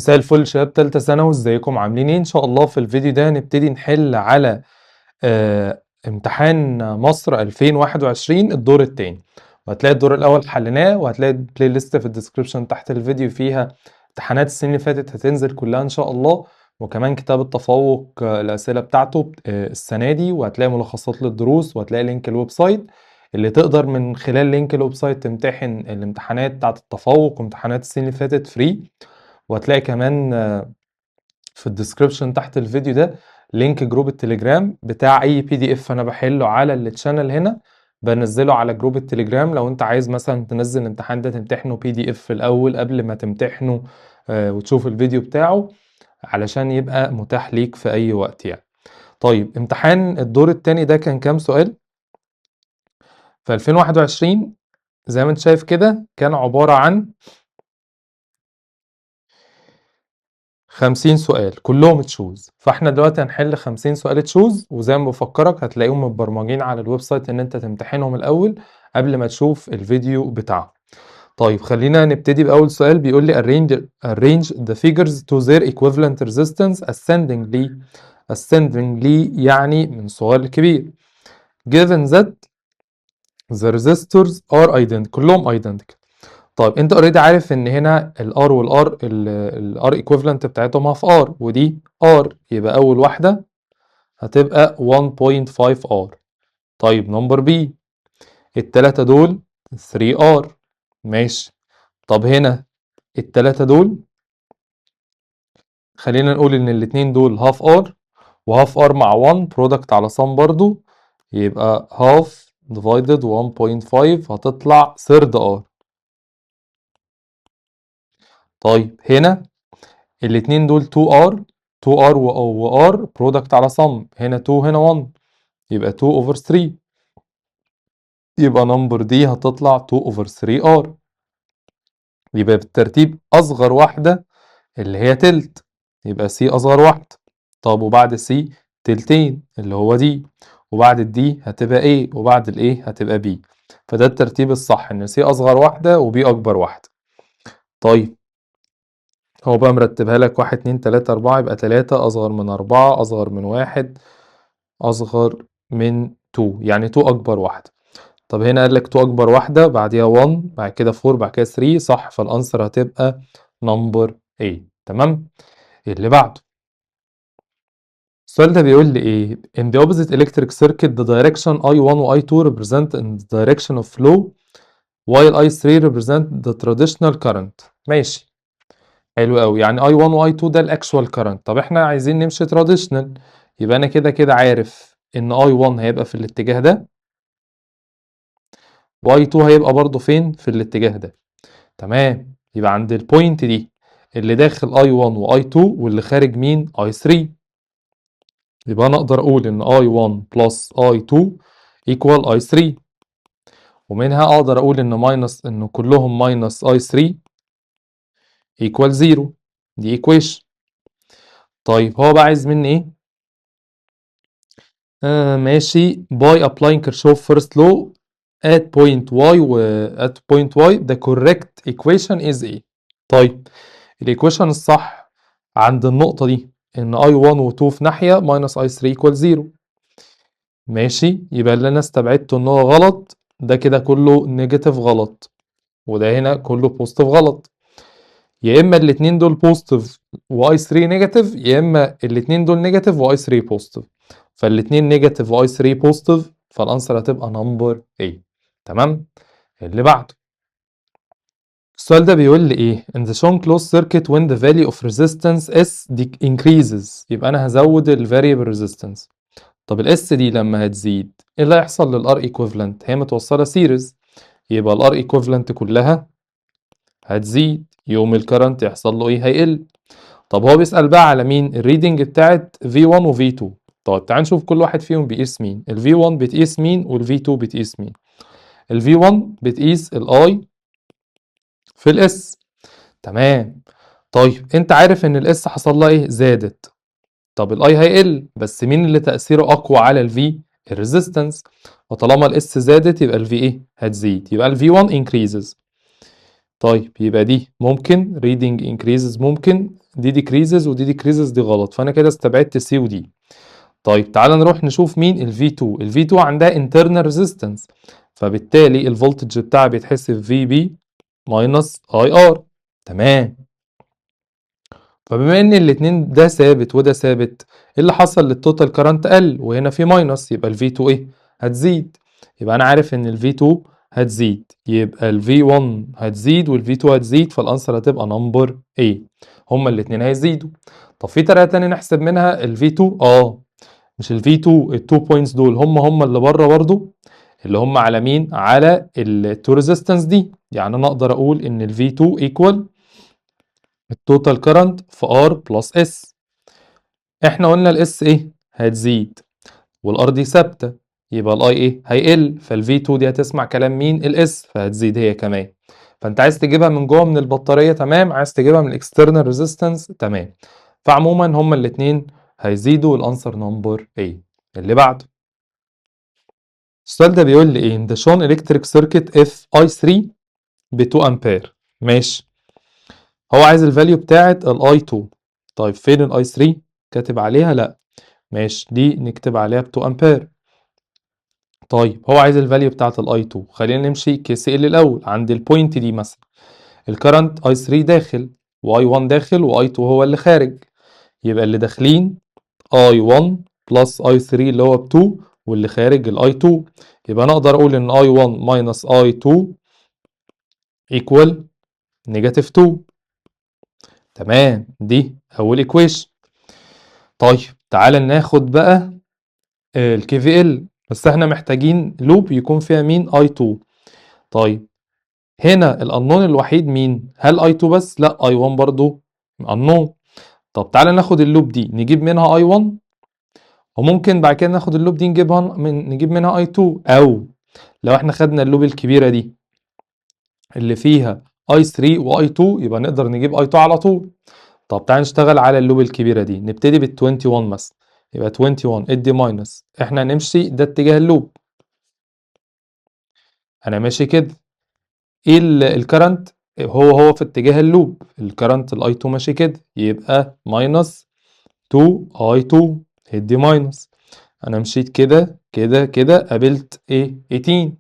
مساء الفل شباب تالتة ثانوي، ازيكم عاملين ايه؟ ان شاء الله في الفيديو ده هنبتدي نحل على امتحان مصر 2021 الدور التاني. وهتلاقي الدور الاول حليناه، وهتلاقي البلاي ليست في الديسكريبشن تحت الفيديو فيها امتحانات السنين اللي فاتت هتنزل كلها ان شاء الله، وكمان كتاب التفوق الاسئله بتاعته السنه دي، وهتلاقي ملخصات للدروس، وهتلاقي لينك الويب سايت اللي تقدر من خلال لينك الويب سايت تمتحن الامتحانات بتاعت التفوق وامتحانات السنين اللي فاتت فري. وهتلاقي كمان في الديسكريبشن تحت الفيديو ده لينك جروب التليجرام بتاع اي بي دي اف انا بحله على التشانل هنا، بنزله على جروب التليجرام. لو انت عايز مثلا تنزل الامتحان ده تمتحنه بي دي اف الاول قبل ما تمتحنه وتشوف الفيديو بتاعه علشان يبقى متاح ليك في اي وقت يعني. طيب امتحان الدور التاني ده كان كام سؤال في 2021؟ زي ما انت شايف كده كان عبارة عن 50 سؤال كلهم تشوز. فاحنا دلوقتي هنحل 50 سؤال تشوز، وزي ما بفكرك هتلاقيهم متبرمجين على الويب سايت ان انت تمتحنهم الاول قبل ما تشوف الفيديو بتاعهم. طيب خلينا نبتدي بأول سؤال. بيقول لي arrange the figures to their equivalent resistance ascendingly يعني من صغير لكبير given that the resistors are identical كلهم identical. طيب انت اوريدي عارف ان هنا الار والار الار ايكويفالنت بتاعتهم هاف ار، ودي ار، يبقى اول واحده هتبقى 1.5 ار. طيب نمبر بي التلاته دول 3 ار، ماشي. طب هنا التلاته دول خلينا نقول ان الاتنين دول هاف ار، وهاف ار مع 1 برودكت على صم برضو، يبقى هاف ديفايدد 1.5 هتطلع ثيرد ار. طيب هنا الاتنين دول 2R 2R و R برودكت على صم، هنا 2 هنا 1 يبقى 2 over 3، يبقى نمبر دي هتطلع 2 over 3R. يبقى بالترتيب أصغر واحدة اللي هي تلت، يبقى C أصغر واحدة. طب وبعد C تلتين اللي هو دي، وبعد الدي هتبقى A، وبعد الA هتبقى B. فده الترتيب الصح، إن C أصغر واحدة وB أكبر واحدة. طيب هو بقى مرتبها لك 1 2 3 4، يبقى 3 أصغر من 4 أصغر من 1 أصغر من 2، يعني 2 أكبر واحدة. طب هنا قال لك 2 أكبر واحدة، بعديها 1، بعد كده 4، بعد كده 3، صح. فالأنسر هتبقى نمبر A. تمام. اللي بعده السؤال ده بيقول لي إيه؟ In the opposite electric circuit the direction I1 و I2 represent in the direction of flow while I3 represent the traditional current. ماشي، حلو قوي. يعني I1 و I2 ده الأكشوال current. طب إحنا عايزين نمشي traditional، يبقى أنا كده كده عارف إن I1 هيبقى في الاتجاه ده، واي 2 هيبقى برضه فين؟ في الاتجاه ده. تمام. يبقى عند البوينت دي اللي داخل اي 1 واي 2 واللي خارج مين؟ اي 3. يبقى انا اقدر اقول ان اي 1 بلس اي 2 ايكوال اي 3، ومنها اقدر اقول ان ماينس ان كلهم ماينس اي 3 ايكوال 0. دي ايكويشن. طيب هو بقى عايز مني ايه؟ ماشي. by applying Kirchhoff first law at point y و at point y the correct equation is ايه؟ طيب الايكويشن الصح عند النقطة دي ان I1 و 2 في ناحية minus I3 equal 0. ماشي، يبقى اللي انا استبعدته ان هو غلط ده كده كله نيجاتيف غلط، وده هنا كله بوزيتيف غلط. يا اما الاتنين دول بوزيتيف و I3 نيجاتيف، يا اما الاتنين دول نيجاتيف و I3 بوزيتيف. فالاتنين نيجاتيف و I3 بوزيتيف، فالانسر هتبقى نمبر A. تمام. اللي بعده السؤال ده بيقول لي ايه؟ in the shown closed circuit when the value of resistance S increases، يبقى انا هزود ال variable resistance. طب ال S دي لما هتزيد ايه اللي هيحصل لل R equivalent؟ هي متوصلة سيريز، يبقى ال R equivalent كلها هتزيد، يوم الكرنت يحصل له ايه؟ هيقل. طب هو بيسأل بقى على مين؟ الريدنج بتاعت V1 و V2. طب تعال نشوف كل واحد فيهم بيقيس مين. ال V1 بتقيس مين وال V2 بتقيس مين؟ ال V1 بتقيس ال I في ال S. تمام. طيب انت عارف ان الاس حصل لها ايه؟ زادت. طب الاي هيقل، بس مين اللي تأثيره اقوى على الفي؟ الريزيستنس. وطالما الاس زادت يبقى الفي ايه؟ هتزيد، يبقى الفي 1 increases. طيب يبقى دي ممكن reading increases ممكن دي decreases ودي decreases دي غلط، فأنا كده استبعدت C ودي. طيب تعالَ نروح نشوف مين الV2. الV2 عندها internal resistance، فبالتالي الفولتج بتاعها بيتحسب VB minus IR. تمام. فبما إن الاتنين ده ثابت وده ثابت، إيه اللي حصل للtotal current قل وهنا في minus، يبقى الV2 إيه؟ هتزيد. يبقى أنا عارف إن الV2 هتزيد، يبقى الV1 هتزيد والV2 هتزيد، فالanswer هتبقى number A. هما الاتنين هيزيدوا. طب في طريقة تانية نحسب منها الV2؟ مش الV2 ال2 points دول هما اللي بره برضه، اللي هما على مين؟ على ال2 resistance دي. يعني أنا أقدر أقول إن الV2 equal التوتال كرنت في R بلس S. احنا قلنا الاس ايه؟ هتزيد والار دي ثابته، يبقى الاي ايه؟ هيقل، فالفي 2 دي هتسمع كلام مين؟ الاس، فهتزيد هي كمان. فانت عايز تجيبها من جوه من البطاريه، تمام، عايز تجيبها من الاكسترنال ريزيستنس، تمام. فعموما هما الاثنين هيزيدوا، والانسر نمبر ايه. اللي بعده السؤال ده بيقول لي ايه؟ ده شون الكتريك سيركت اف اي 3 ب 2 امبير. ماشي، هو عايز الفاليو بتاعت الاي 2. طيب فين الاي 3؟ كاتب عليها؟ لا. ماشي، دي نكتب عليها ب 2 امبير. طيب هو عايز الفاليو بتاعت الاي 2. خلينا نمشي كي سي ال الاول. عند البوينت دي مثلا الكرنت اي 3 داخل واي 1 داخل واي 2 هو اللي خارج، يبقى اللي داخلين اي 1 بلس اي 3 اللي هو ب 2، واللي خارج الاي 2. يبقى انا اقدر اقول ان اي 1 ماينس اي 2 ايكوال نيجاتيف 2. تمام، دي اول ايكويشن. طيب تعالى ناخد بقى الكي في ال، بس احنا محتاجين لوب يكون فيها مين؟ اي 2. طيب هنا الانون الوحيد مين؟ هل اي 2 بس؟ لا، اي 1 برضو انون. طب تعالى ناخد اللوب دي نجيب منها اي 1، وممكن بعد كده ناخد اللوب دي نجيب منها اي 2، او لو احنا خدنا اللوب الكبيره دي اللي فيها اي 3 واي 2 يبقى نقدر نجيب اي 2 على طول. طب تعالى نشتغل على اللوب الكبيره دي، نبتدي بال 21 مثلا. يبقى 21 ادي ماينس، احنا هنمشي ده اتجاه اللوب، انا ماشي كده. ايه الكرنت؟ هو في اتجاه اللوب، الكرنت الاي 2 ماشي كده، يبقى ماينس 2 اي 2 هدي ماينس. انا مشيت كده كده كده، قابلت ايه؟ 18،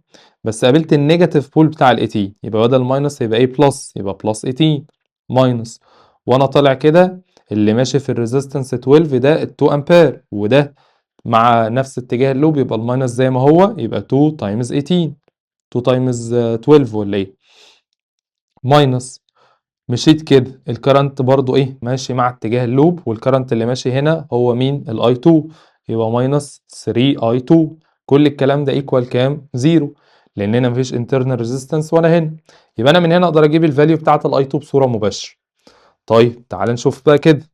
بس قابلت النيجاتيف بول بتاع ال 18، يبقى بدل ماينس يبقى ايه؟ بلس، يبقى بلس 18 ماينس. وانا طالع كده اللي ماشي في الريزيستنس 12 ده ال 2 امبير، وده مع نفس اتجاه اللوب، يبقى الماينس زي ما هو، يبقى 2 تايمز 18، 2 تايمز 12 ولا ايه؟ ماينس. مشيت كده الكرنت برضو ايه؟ ماشي مع اتجاه اللوب، والكرنت اللي ماشي هنا هو مين؟ الاي 2، يبقى ماينس 3 اي 2. كل الكلام ده ايكوال كام؟ زيرو، لان هنا مفيش انترنال ريزيستنس ولا هنا. يبقى انا من هنا اقدر اجيب الفاليو بتاعت الاي 2 بصوره مباشره. طيب تعال نشوف بقى كده،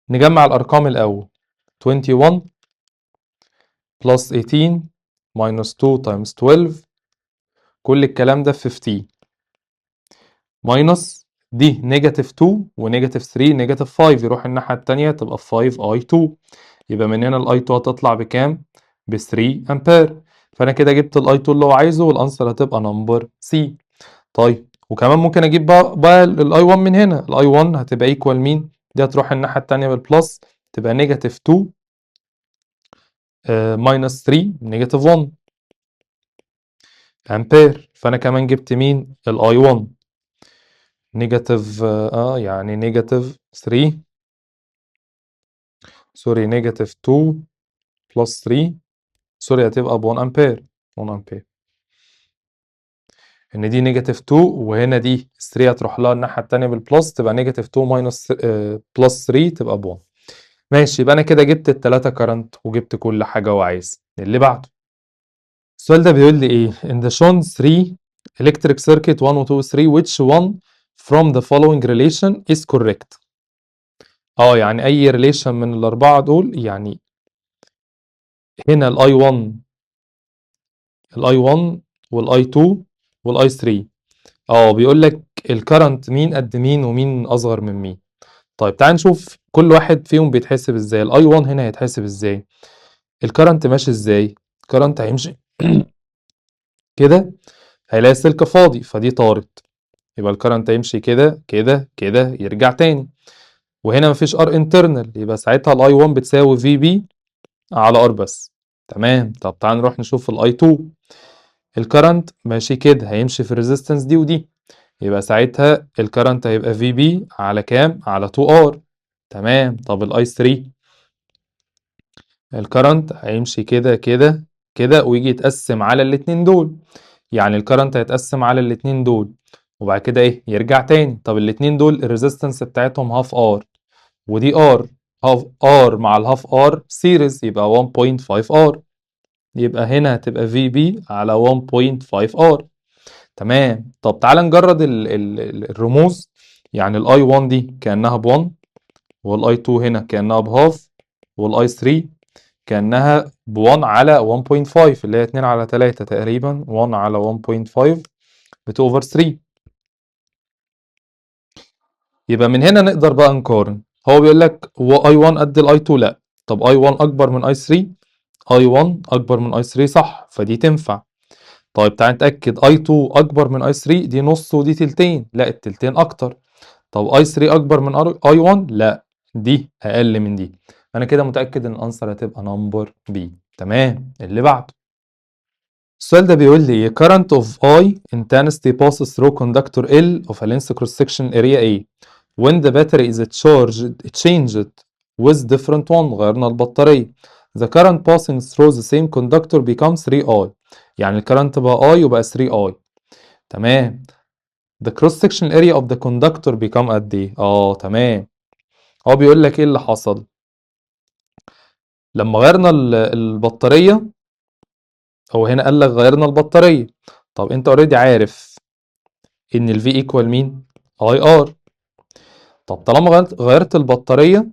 نجمع الارقام الاول. 21 بلس 18 ماينس 2 تايمز 12، كل الكلام ده 15 ماينس دي نيجاتيف 2 ونيجاتيف 3 نيجاتيف 5، يروح الناحية التانية تبقى 5 اي 2. يبقى من هنا الاي 2 هتطلع بكام؟ ب 3 امبير. فانا كده جبت الاي 2 اللي هو عايزه، والانسر هتبقى نمبر سي. طيب وكمان ممكن اجيب بقى الاي 1 من هنا. الاي 1 هتبقى ايكوال مين؟ دي هتروح الناحية التانية بالبلس، تبقى نيجاتيف 2 ماينس 3 نيجاتيف 1 امبير. فانا كمان جبت مين؟ الاي 1 نيجاتيف يعني نيجاتيف 3، سوري نيجاتيف 2 بلس 3، سوري هتبقى ب 1 امبير. 1 امبير، ان دي نيجاتيف 2 وهنا دي 3 هتروح لها الناحيه الثانيه بالبلس، تبقى نيجاتيف 2 ماينس بلس 3 تبقى ب 1. ماشي، يبقى انا كده جبت الثلاثه كرنت وجبت كل حاجه وعايز. اللي بعده السؤال ده بيقول لي ايه؟ in the shown 3 electric circuit 1 و 2 و 3 which one from the following relation is correct؟ يعني اي relation من الاربعه دول، يعني هنا الاي 1 والاي 2 والاي 3. بيقول لك الكرنت مين قد مين ومين اصغر من مين. طيب تعال نشوف كل واحد فيهم بيتحسب ازاي. الاي 1 هنا هيتحسب ازاي؟ الكرنت ماشي ازاي؟ الكرنت هيمشي كده، هيلاقي السلك فاضي فدي طارت، يبقى الكرنت هيمشي كده كده كده يرجع تاني، وهنا مفيش ار انترنال، يبقى ساعتها الاي 1 بتساوي في بي على ار بس. تمام. طب تعال نروح نشوف الاي 2. الكرنت ماشي كده هيمشي في الريزيستنس دي ودي، يبقى ساعتها الكرنت هيبقى في بي على كام؟ على 2 ار. تمام. طب الاي 3 الكرنت هيمشي كده كده كده ويجي يتقسم على الاتنين دول، يعني الكرنت هيتقسم على الاتنين دول وبعد كده ايه يرجع تاني. طب الاتنين دول الريزيستنس بتاعتهم هاف ار ودي ار، هاف ار مع الهاف ار سيريز يبقى 1.5 ار، يبقى هنا هتبقى في بي على 1.5 ار. تمام. طب تعال نجرد الرموز، يعني الاي 1 دي كانها ب1، والاي 2 هنا كانها بهاف، والاي 3 كانها ب1 على 1.5 اللي هي 2 على 3 تقريبا، 1 على 1.5 بت اوفر 3. يبقى من هنا نقدر بقى نقارن. هو بيقول لك هو اي 1 قد الاي 2؟ لا. طب اي 1 اكبر من اي 3؟ اي 1 اكبر من اي 3 صح، فدي تنفع. طيب تعال نتاكد اي 2 اكبر من اي 3، دي نص ودي تلتين، لا التلتين اكتر. طب اي 3 اكبر من اي 1؟ لا دي اقل من دي. انا كده متاكد ان الانسر هتبقى نمبر بي. تمام. اللي بعده السؤال ده بيقول لي current of I intensity passes through conductor L of a length cross section area A when the battery is changed with different one. غيرنا البطارية. the current passing through the same conductor becomes 3I، يعني الكرنت بقى I وبقى 3I. تمام. the cross section area of the conductor become قد ايه؟ تمام. هو بيقول لك ايه اللي حصل لما غيرنا البطارية. هو هنا قال لك غيرنا البطارية. طب انت اوريدي عارف ان الفي ايكوال مين؟ اي ار. طب طالما غيرت البطاريه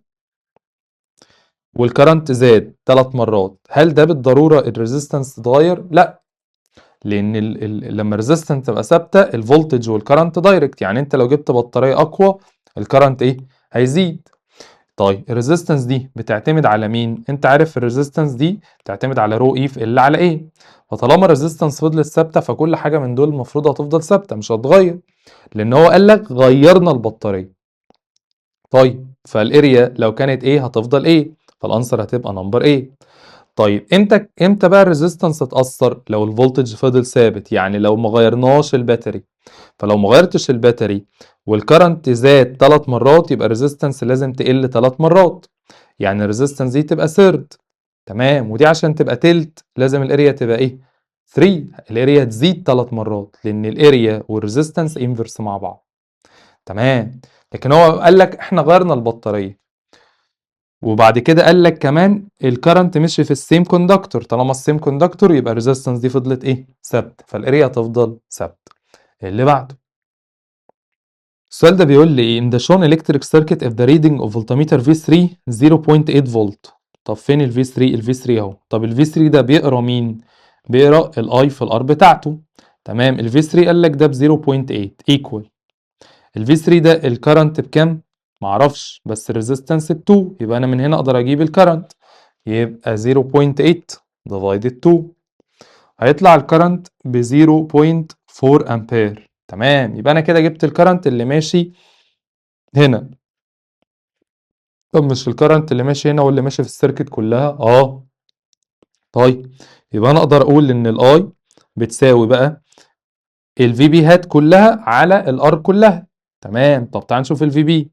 والكرنت زاد 3 مرات، هل ده بالضروره الريزيستنس تتغير؟ لا، لان لما الريزيستنس تبقى ثابته الفولتج والكرنت دايركت، يعني انت لو جبت بطاريه اقوى الكرنت ايه؟ هيزيد. طيب الريزيستنس دي بتعتمد على مين؟ انت عارف الريزيستنس دي بتعتمد على رو اي في ال على ايه. فطالما الريزيستنس فضلت ثابته فكل حاجه من دول المفروض هتفضل ثابته مش هتتغير، لان هو قال لك غيرنا البطاريه. طيب فالاريا لو كانت ايه هتفضل ايه، فالانسر هتبقى نمبر ايه. طيب امتى بقى الريزيستنس تتاثر؟ لو الفولتج فضل ثابت، يعني لو ما غيرناش الباتري. فلو ما غيرتش الباتري والكرنت زاد 3 مرات يبقى الريزيستنس لازم تقل 3 مرات، يعني الريزيستنس دي تبقى سيرد. تمام. ودي عشان تبقى تلت لازم الاريا تبقى ايه؟ 3. الاريا تزيد 3 مرات لان الاريا والريزيستنس انفرس مع بعض. تمام. لكن هو قال لك احنا غيرنا البطاريه وبعد كده قال لك كمان الكرنت مشي في السيم كوندكتور، طالما السيم كوندكتور يبقى الريزيستنس دي فضلت ايه؟ ثابته، فالاريا هتفضل ثابته. اللي بعده السؤال ده بيقول لي ايه in the shown electric circuit if the reading of voltmeter V3 0.8 فولت. طب فين ال V3؟ ال V3 اهو. طب ال V3 ده بيقرا مين؟ بيقرا الاي في الار بتاعته. تمام. ال V3 قال لك ده ب 0.8 equal ال V3 ده الكرنت بكام؟ معرفش، بس الريزيستنس ب 2، يبقى انا من هنا اقدر اجيب الكرنت، يبقى 0.8 divided 2 هيطلع الكرنت ب 0.4 امبير. تمام. يبقى انا كده جبت الكرنت اللي ماشي هنا. طب مش الكرنت اللي ماشي هنا واللي ماشي في السيركت كلها؟ طيب يبقى انا اقدر اقول ان الاي بتساوي بقى الفي بي هات كلها على الار كلها. تمام. طب تعال نشوف الفي بي.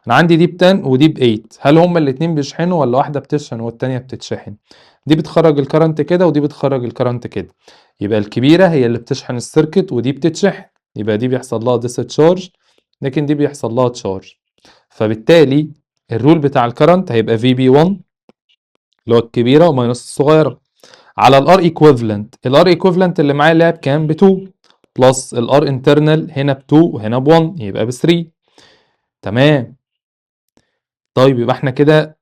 انا عندي دي ب 10 ودي ب 8، هل هما الاتنين بيشحنوا ولا واحده بتشحن والتانيه بتتشحن؟ دي بتخرج الكرنت كده ودي بتخرج الكرنت كده، يبقى الكبيره هي اللي بتشحن السيركت ودي بتتشحن، يبقى دي بيحصل لها ديسشارج لكن دي بيحصل لها تشارج. فبالتالي الرول بتاع الكرنت هيبقى في بي 1 اللي هو الكبيره ماينس الصغيره على الار ايكويفالنت. الار ايكويفالنت اللي معايا اللي هي بكام؟ ب 2 بلس الار انترنال هنا ب 2 وهنا ب 1 يبقى ب 3. تمام. طيب يبقى احنا كده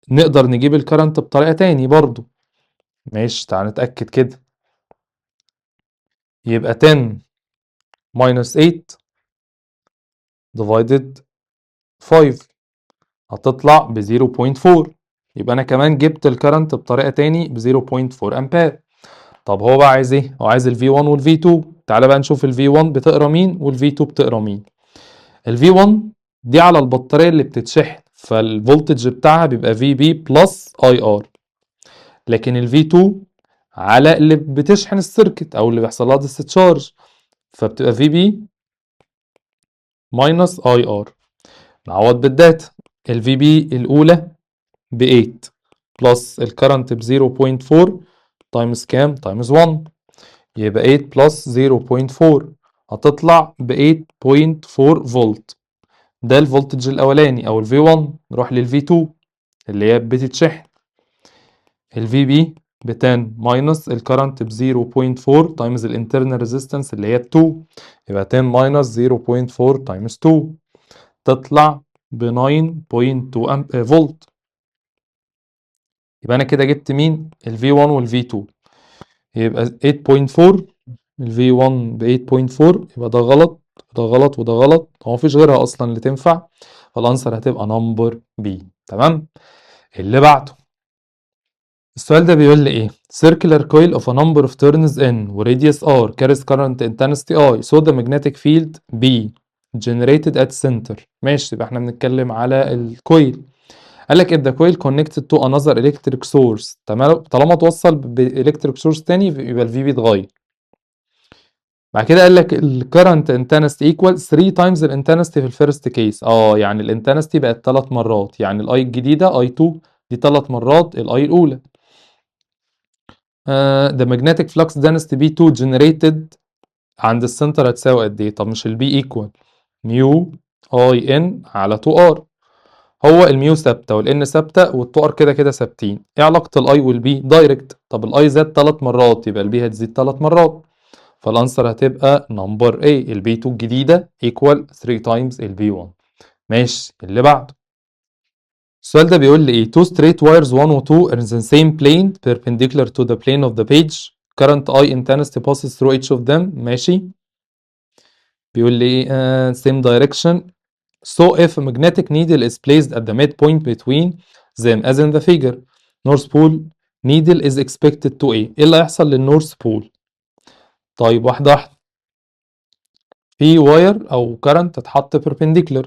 نقدر نجيب الكرنت بطريقة تاني برضو. ماشي تعال نتأكد كده. يبقى 10 minus 8 divided 5 هتطلع ب 0.4، يبقى انا كمان جبت الكرنت بطريقة تاني ب 0.4 امبير. طب هو بقى عايز ايه؟ هو عايز ال V1 وال V2. تعالى بقى نشوف ال V1 بتقرا مين وال V2 بتقرا مين. ال V1 دي على البطارية اللي بتتشحن، فالفولتج بتاعها بيبقى VB بلس IR. لكن ال V2 على اللي بتشحن السيركت او اللي بيحصل لها ديسشارج، فبتبقى VB ماينس IR. نعوض بالداتا. ال VB الأولى ب 8 بلس الكرنت ب 0.4 تايمز كام؟ تايمز 1، يبقى 8 بلس 0.4 هتطلع ب 8.4 فولت. ده الفولتج الأولاني أو ال V1. نروح لل V2 اللي هي بتتشحن. ال VB ب 10 ماينس الكرنت ب 0.4 تايمز الانترنال ريزيستنس اللي هي ب 2، يبقى 10 ماينس 0.4 تايمز 2 تطلع ب 9.2 فولت. يبقى انا كده جبت مين؟ ال V1 وال V2. يبقى 8.4 ال V1 ب 8.4، يبقى ده غلط وده غلط وده غلط، هو مفيش غيرها اصلا اللي تنفع، فالانسر هتبقى نمبر بي. تمام. اللي بعده السؤال ده بيقول لي ايه؟ circular coil of a number of turns n و radius r carries current intensity I so the magnetic field B generated at center. ماشي، يبقى احنا بنتكلم على الكويل. قال لك if the coil connected to another electric source، تمام، طالما توصل بإلكتريك سورس تاني يبقى الفي بيتغير. بعد كده قال لك ال current intensity equal 3 times ال intensity في الفيرست كيس. يعني ال intensity بقت 3 مرات، يعني الاي الجديدة I2 دي 3 مرات الاي الأولى. the magnetic flux density B2 generated عند السنتر هتساوي قد ايه؟ طب مش البي ايكوال ميو اي ان على 2 ار. هو الميو ثابته والان ثابته والتو ار كده كده ثابتين. ايه علاقه الاي والبي؟ دايركت. طب الاي زاد 3 مرات يبقى البي هتزيد 3 مرات، فالانسر هتبقى نمبر A. البي 2 الجديده ايكوال 3 تايمز البي 1. ماشي، اللي بعده. السؤال ده بيقول لي ايه؟ two straight wires 1 و 2 are in the same plane perpendicular to the plane of the page. current I intensity passes through each of them. ماشي. بيقول لي ايه؟ same direction. So if a magnetic needle is placed at the midpoint between them as in the figure, North Pole needle is expected to ايه اللي هيحصل للنورث بول؟ طيب واحدة واحدة. في واير او current اتحط perpendicular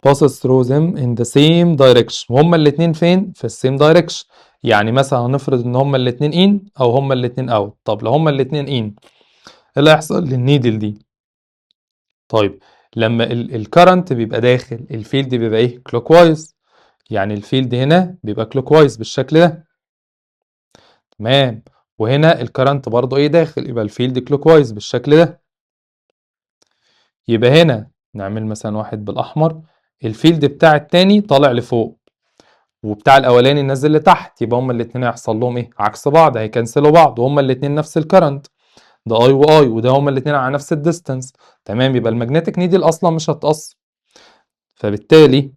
passes through them in the same direction، وهما الاتنين فين؟ في السيم direction. يعني مثلا هنفرض ان هما الاتنين in او هما الاتنين out. طب لو هما الاتنين in ايه اللي هيحصل للنيدل دي؟ طيب لما الكرنت بيبقى داخل الفيلد بيبقى ايه؟ كلوك وايز. يعني الفيلد هنا بيبقى كلوك وايز بالشكل ده. تمام. وهنا الكرنت برضو ايه؟ داخل، يبقى الفيلد كلوك وايز بالشكل ده. يبقى هنا نعمل مثلا واحد بالاحمر، الفيلد بتاع التاني طالع لفوق وبتاع الاولاني نازل لتحت، يبقى هما الاتنين هيحصل لهم ايه؟ عكس بعض، هيكنسلوا بعض، وهما الاتنين نفس الكرنت، ده اي واي، وده هما الاتنين على نفس الديستانس. تمام. يبقى المagnetic نيدل اصلا مش هتقص، فبالتالي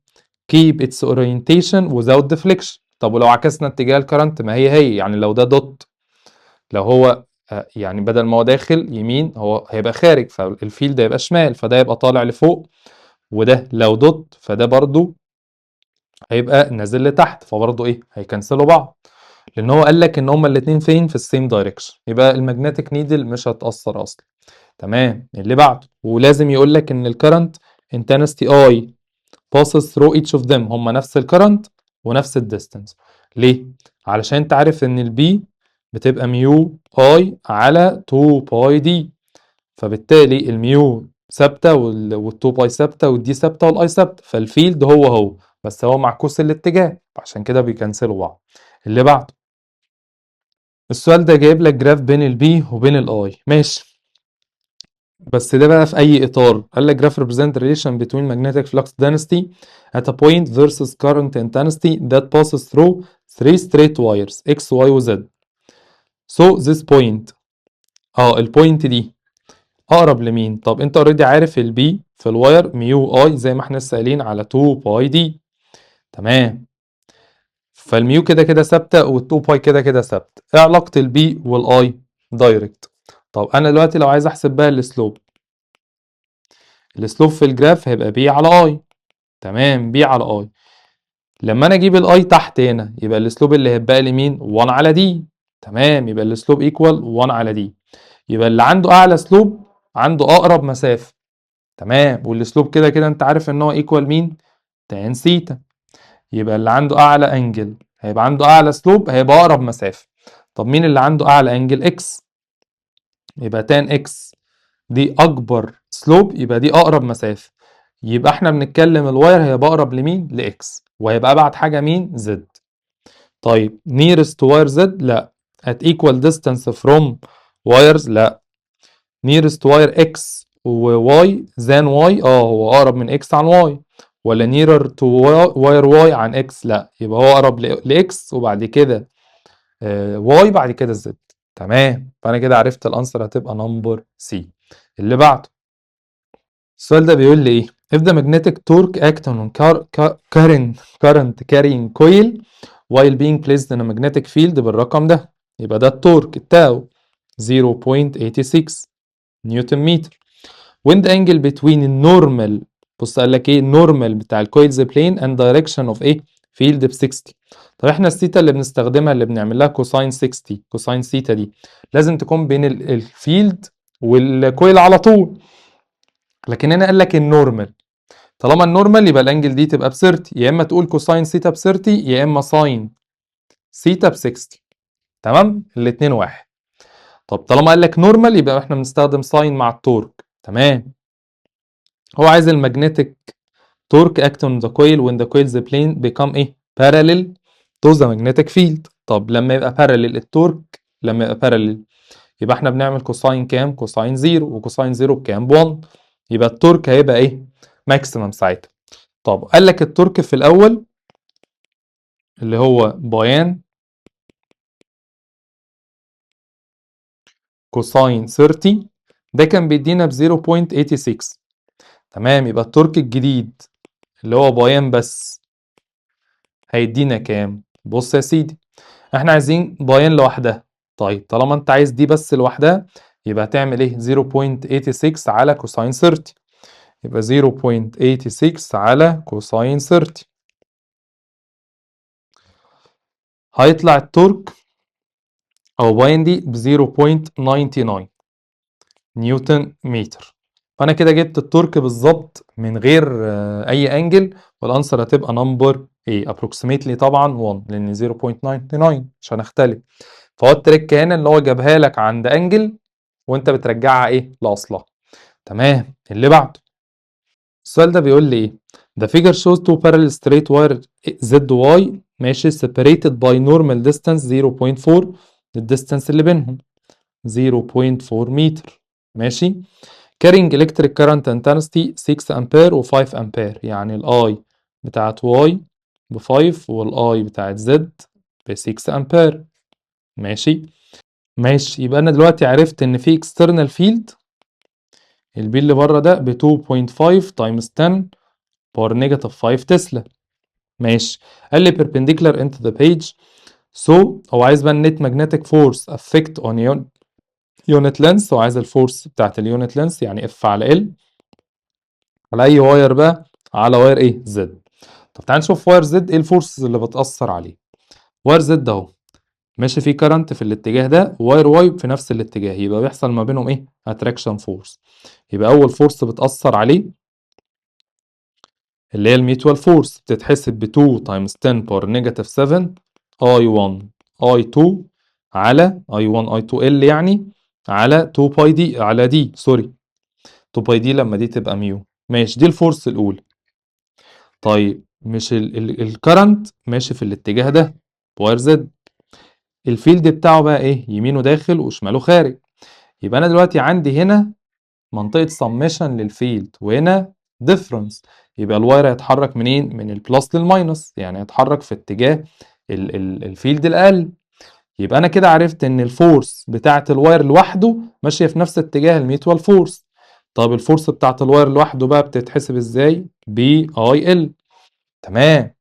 keep its orientation without deflection. طب ولو عكسنا اتجاه الكرنت؟ ما هي يعني لو ده دوت، لو هو يعني بدل ما هو داخل يمين هو هيبقى خارج، فالفيلد هيبقى شمال، فده يبقى طالع لفوق، وده لو دوت فده برضو هيبقى نازل لتحت، فبرضو ايه؟ هيكنسلوا بعض، لان هو قال لك ان هما الاتنين فين؟ في السيم دايركشن، يبقى المagnetic نيدل مش هتأثر اصلا. تمام. اللي بعده. ولازم يقول لك ان الكرنت intensity I passes through each of them، هما نفس الكرنت ونفس الديستانس. ليه؟ علشان انت عارف ان البي بتبقى ميو اي على 2 باي دي، فبالتالي الميو ثابته وال2 باي ثابته والدي ثابته والاي ثابته، فالفيلد هو بس هو معكوس الاتجاه، عشان كده بيكنسلوا بعض. اللي بعده. السؤال ده جايب لك جراف بين البي وبين الاي. ماشي، بس ده بقى في اي اطار؟ قال لك graph represent relation between magnetic flux density at a point versus current intensity that passes through three straight wires x y و z. so this point البوينت دي اقرب لمين؟ طب انت اوريدي عارف البي في الواير ميو اي زي ما احنا لسه قايلين على 2 باي دي. تمام. فالميو كده كده ثابته وال2 باي كده كده ثابته. ايه علاقه البي والاي؟ دايركت. طب انا دلوقتي لو عايز احسب بقى السلوب في الجراف هيبقى بي على اي. تمام، بي على اي. لما انا اجيب الاي تحت هنا يبقى الاسلوب اللي هيبقى لي مين؟ 1 على دي. تمام، يبقى الاسلوب ايكوال 1 على دي. يبقى اللي عنده اعلى سلوب عنده اقرب مسافه. تمام، والسلوب كده كده انت عارف ان هو ايكوال مين؟ تان سيتا. يبقى اللي عنده اعلى انجل هيبقى عنده اعلى سلوب، هيبقى اقرب مسافه. طب مين اللي عنده اعلى انجل؟ اكس. يبقى تان اكس دي اكبر سلوب، يبقى دي اقرب مسافه. يبقى احنا بنتكلم الواير هيبقى اقرب لمين؟ لاكس. وهيبقى ابعد حاجه مين؟ زد. طيب nearest wire z؟ لا. at equal distance from wires؟ لا. nearest wire x و y than y؟ هو اقرب من x عن y. ولا nearer to wire y عن x؟ لا، يبقى هو اقرب ل x وبعد كده y بعد كده z. تمام، فانا كده عرفت الانسر هتبقى نمبر سي. اللي بعده السؤال ده بيقول لي ايه؟ if the magnetic torque act on current carrying coil while being placed in a magnetic field بالرقم ده، يبقى ده التورك التاو 0.86 نيوتن متر. when the angle between النورمال، بص قال لك ايه؟ النورمال بتاع الكويلز بلين and direction of ايه؟ فيلد ب 60. طب احنا الثيتا اللي بنستخدمها اللي بنعمل لها كوساين 60، كوساين ثيتا دي لازم تكون بين الفيلد والكويل على طول. لكن هنا قال لك النورمال، طالما النورمال يبقى الانجل دي تبقى ب 30، يا اما تقول كوساين ثيتا ب 30 يا اما ساين ثيتا ب 60. تمام، الاثنين واحد. طب طالما قال لك نورمال يبقى احنا بنستخدم ساين مع التورك. تمام. هو عايز المagnetic torque act on the coil when the coil's plane become ايه؟ parallel to the magnetic field. طب لما يبقى parallel التورك، لما يبقى parallel يبقى احنا بنعمل كوساين كام؟ كوساين زيرو، وكوساين زيرو بكام؟ ب 1. يبقى التورك هيبقى ايه؟ ماكسيمم ساعتها. طب قال لك التورك في الاول اللي هو بايان كوساين 30 ده كان بيدينا ب 0.86. تمام، يبقى التورك الجديد اللي هو بايان بس هيدينا كام؟ بص يا سيدي، احنا عايزين بايان لوحدها. طيب طالما انت عايز دي بس لوحدها يبقى هتعمل ايه؟ 0.86 على كوساين 30. يبقى 0.86 على كوساين 30 هيطلع التورك او باين دي ب 0.99 نيوتن متر. فانا كده جبت التورك بالظبط من غير اي انجل، والانسر هتبقى نمبر ايه؟ ابروكسيميتلي طبعا 1 لان 0.99 عشان اختلف. فهو التريك هنا اللي هو جابها لك عند انجل وانت بترجعها ايه؟ لاصلها. تمام، اللي بعده السؤال ده بيقول لي ايه؟ The figure shows two parallel straight wire ZY ماشي separated by normal distance 0.4. الديستانس اللي بينهم 0.4 متر. ماشي. carrying electric current intensity 6 امبير و 5 امبير، يعني الاي بتاعت Y ب 5 والاي بتاعت Z ب 6 امبير. ماشي. ماشي، يبقى انا دلوقتي عرفت ان في external field البي اللي بره ده ب 2.5 تايمز 10 باور نيجاتيف 5 تسلا. ماشي. قال لي perpendicular into the page. So هو عايز بقى النت magnetic force affect on unit length، وعايز الفورس بتاعت اليونت لينث يعني اف على ال على اي واير بقى؟ على واير ايه؟ زد. طب تعال نشوف واير زد ايه الفورس اللي بتأثر عليه. واير زد اهو ماشي فيه كرنت في الاتجاه ده، واير واي في نفس الاتجاه، يبقى بيحصل ما بينهم ايه؟ اتراكشن فورس. يبقى اول فورس بتأثر عليه اللي هي الميوتوال فورس بتتحسب ب 2 تايمز 10 باور نيجاتيف 7 اي 1 اي 2 على اي 1 اي 2 ال يعني على 2 باي دي على دي سوري 2 باي دي لما دي تبقى ميو. ماشي، دي الفورس الاولى. طيب مش الكرنت ماشي في الاتجاه ده واير زد، الفيلد بتاعه بقى ايه؟ يمينه داخل وشماله خارج. يبقى انا دلوقتي عندي هنا منطقة سميشن للفيلد وهنا ديفرنس. يبقى الواير هيتحرك منين؟ من البلس للماينس، يعني هيتحرك في اتجاه الفيلد الاقل. يبقى انا كده عرفت ان الفورس بتاعة الواير لوحده ماشية في نفس اتجاه الميوتوال فورس. طب الفورس بتاعة الواير لوحده بقى بتتحسب ازاي؟ بي اي ال. تمام.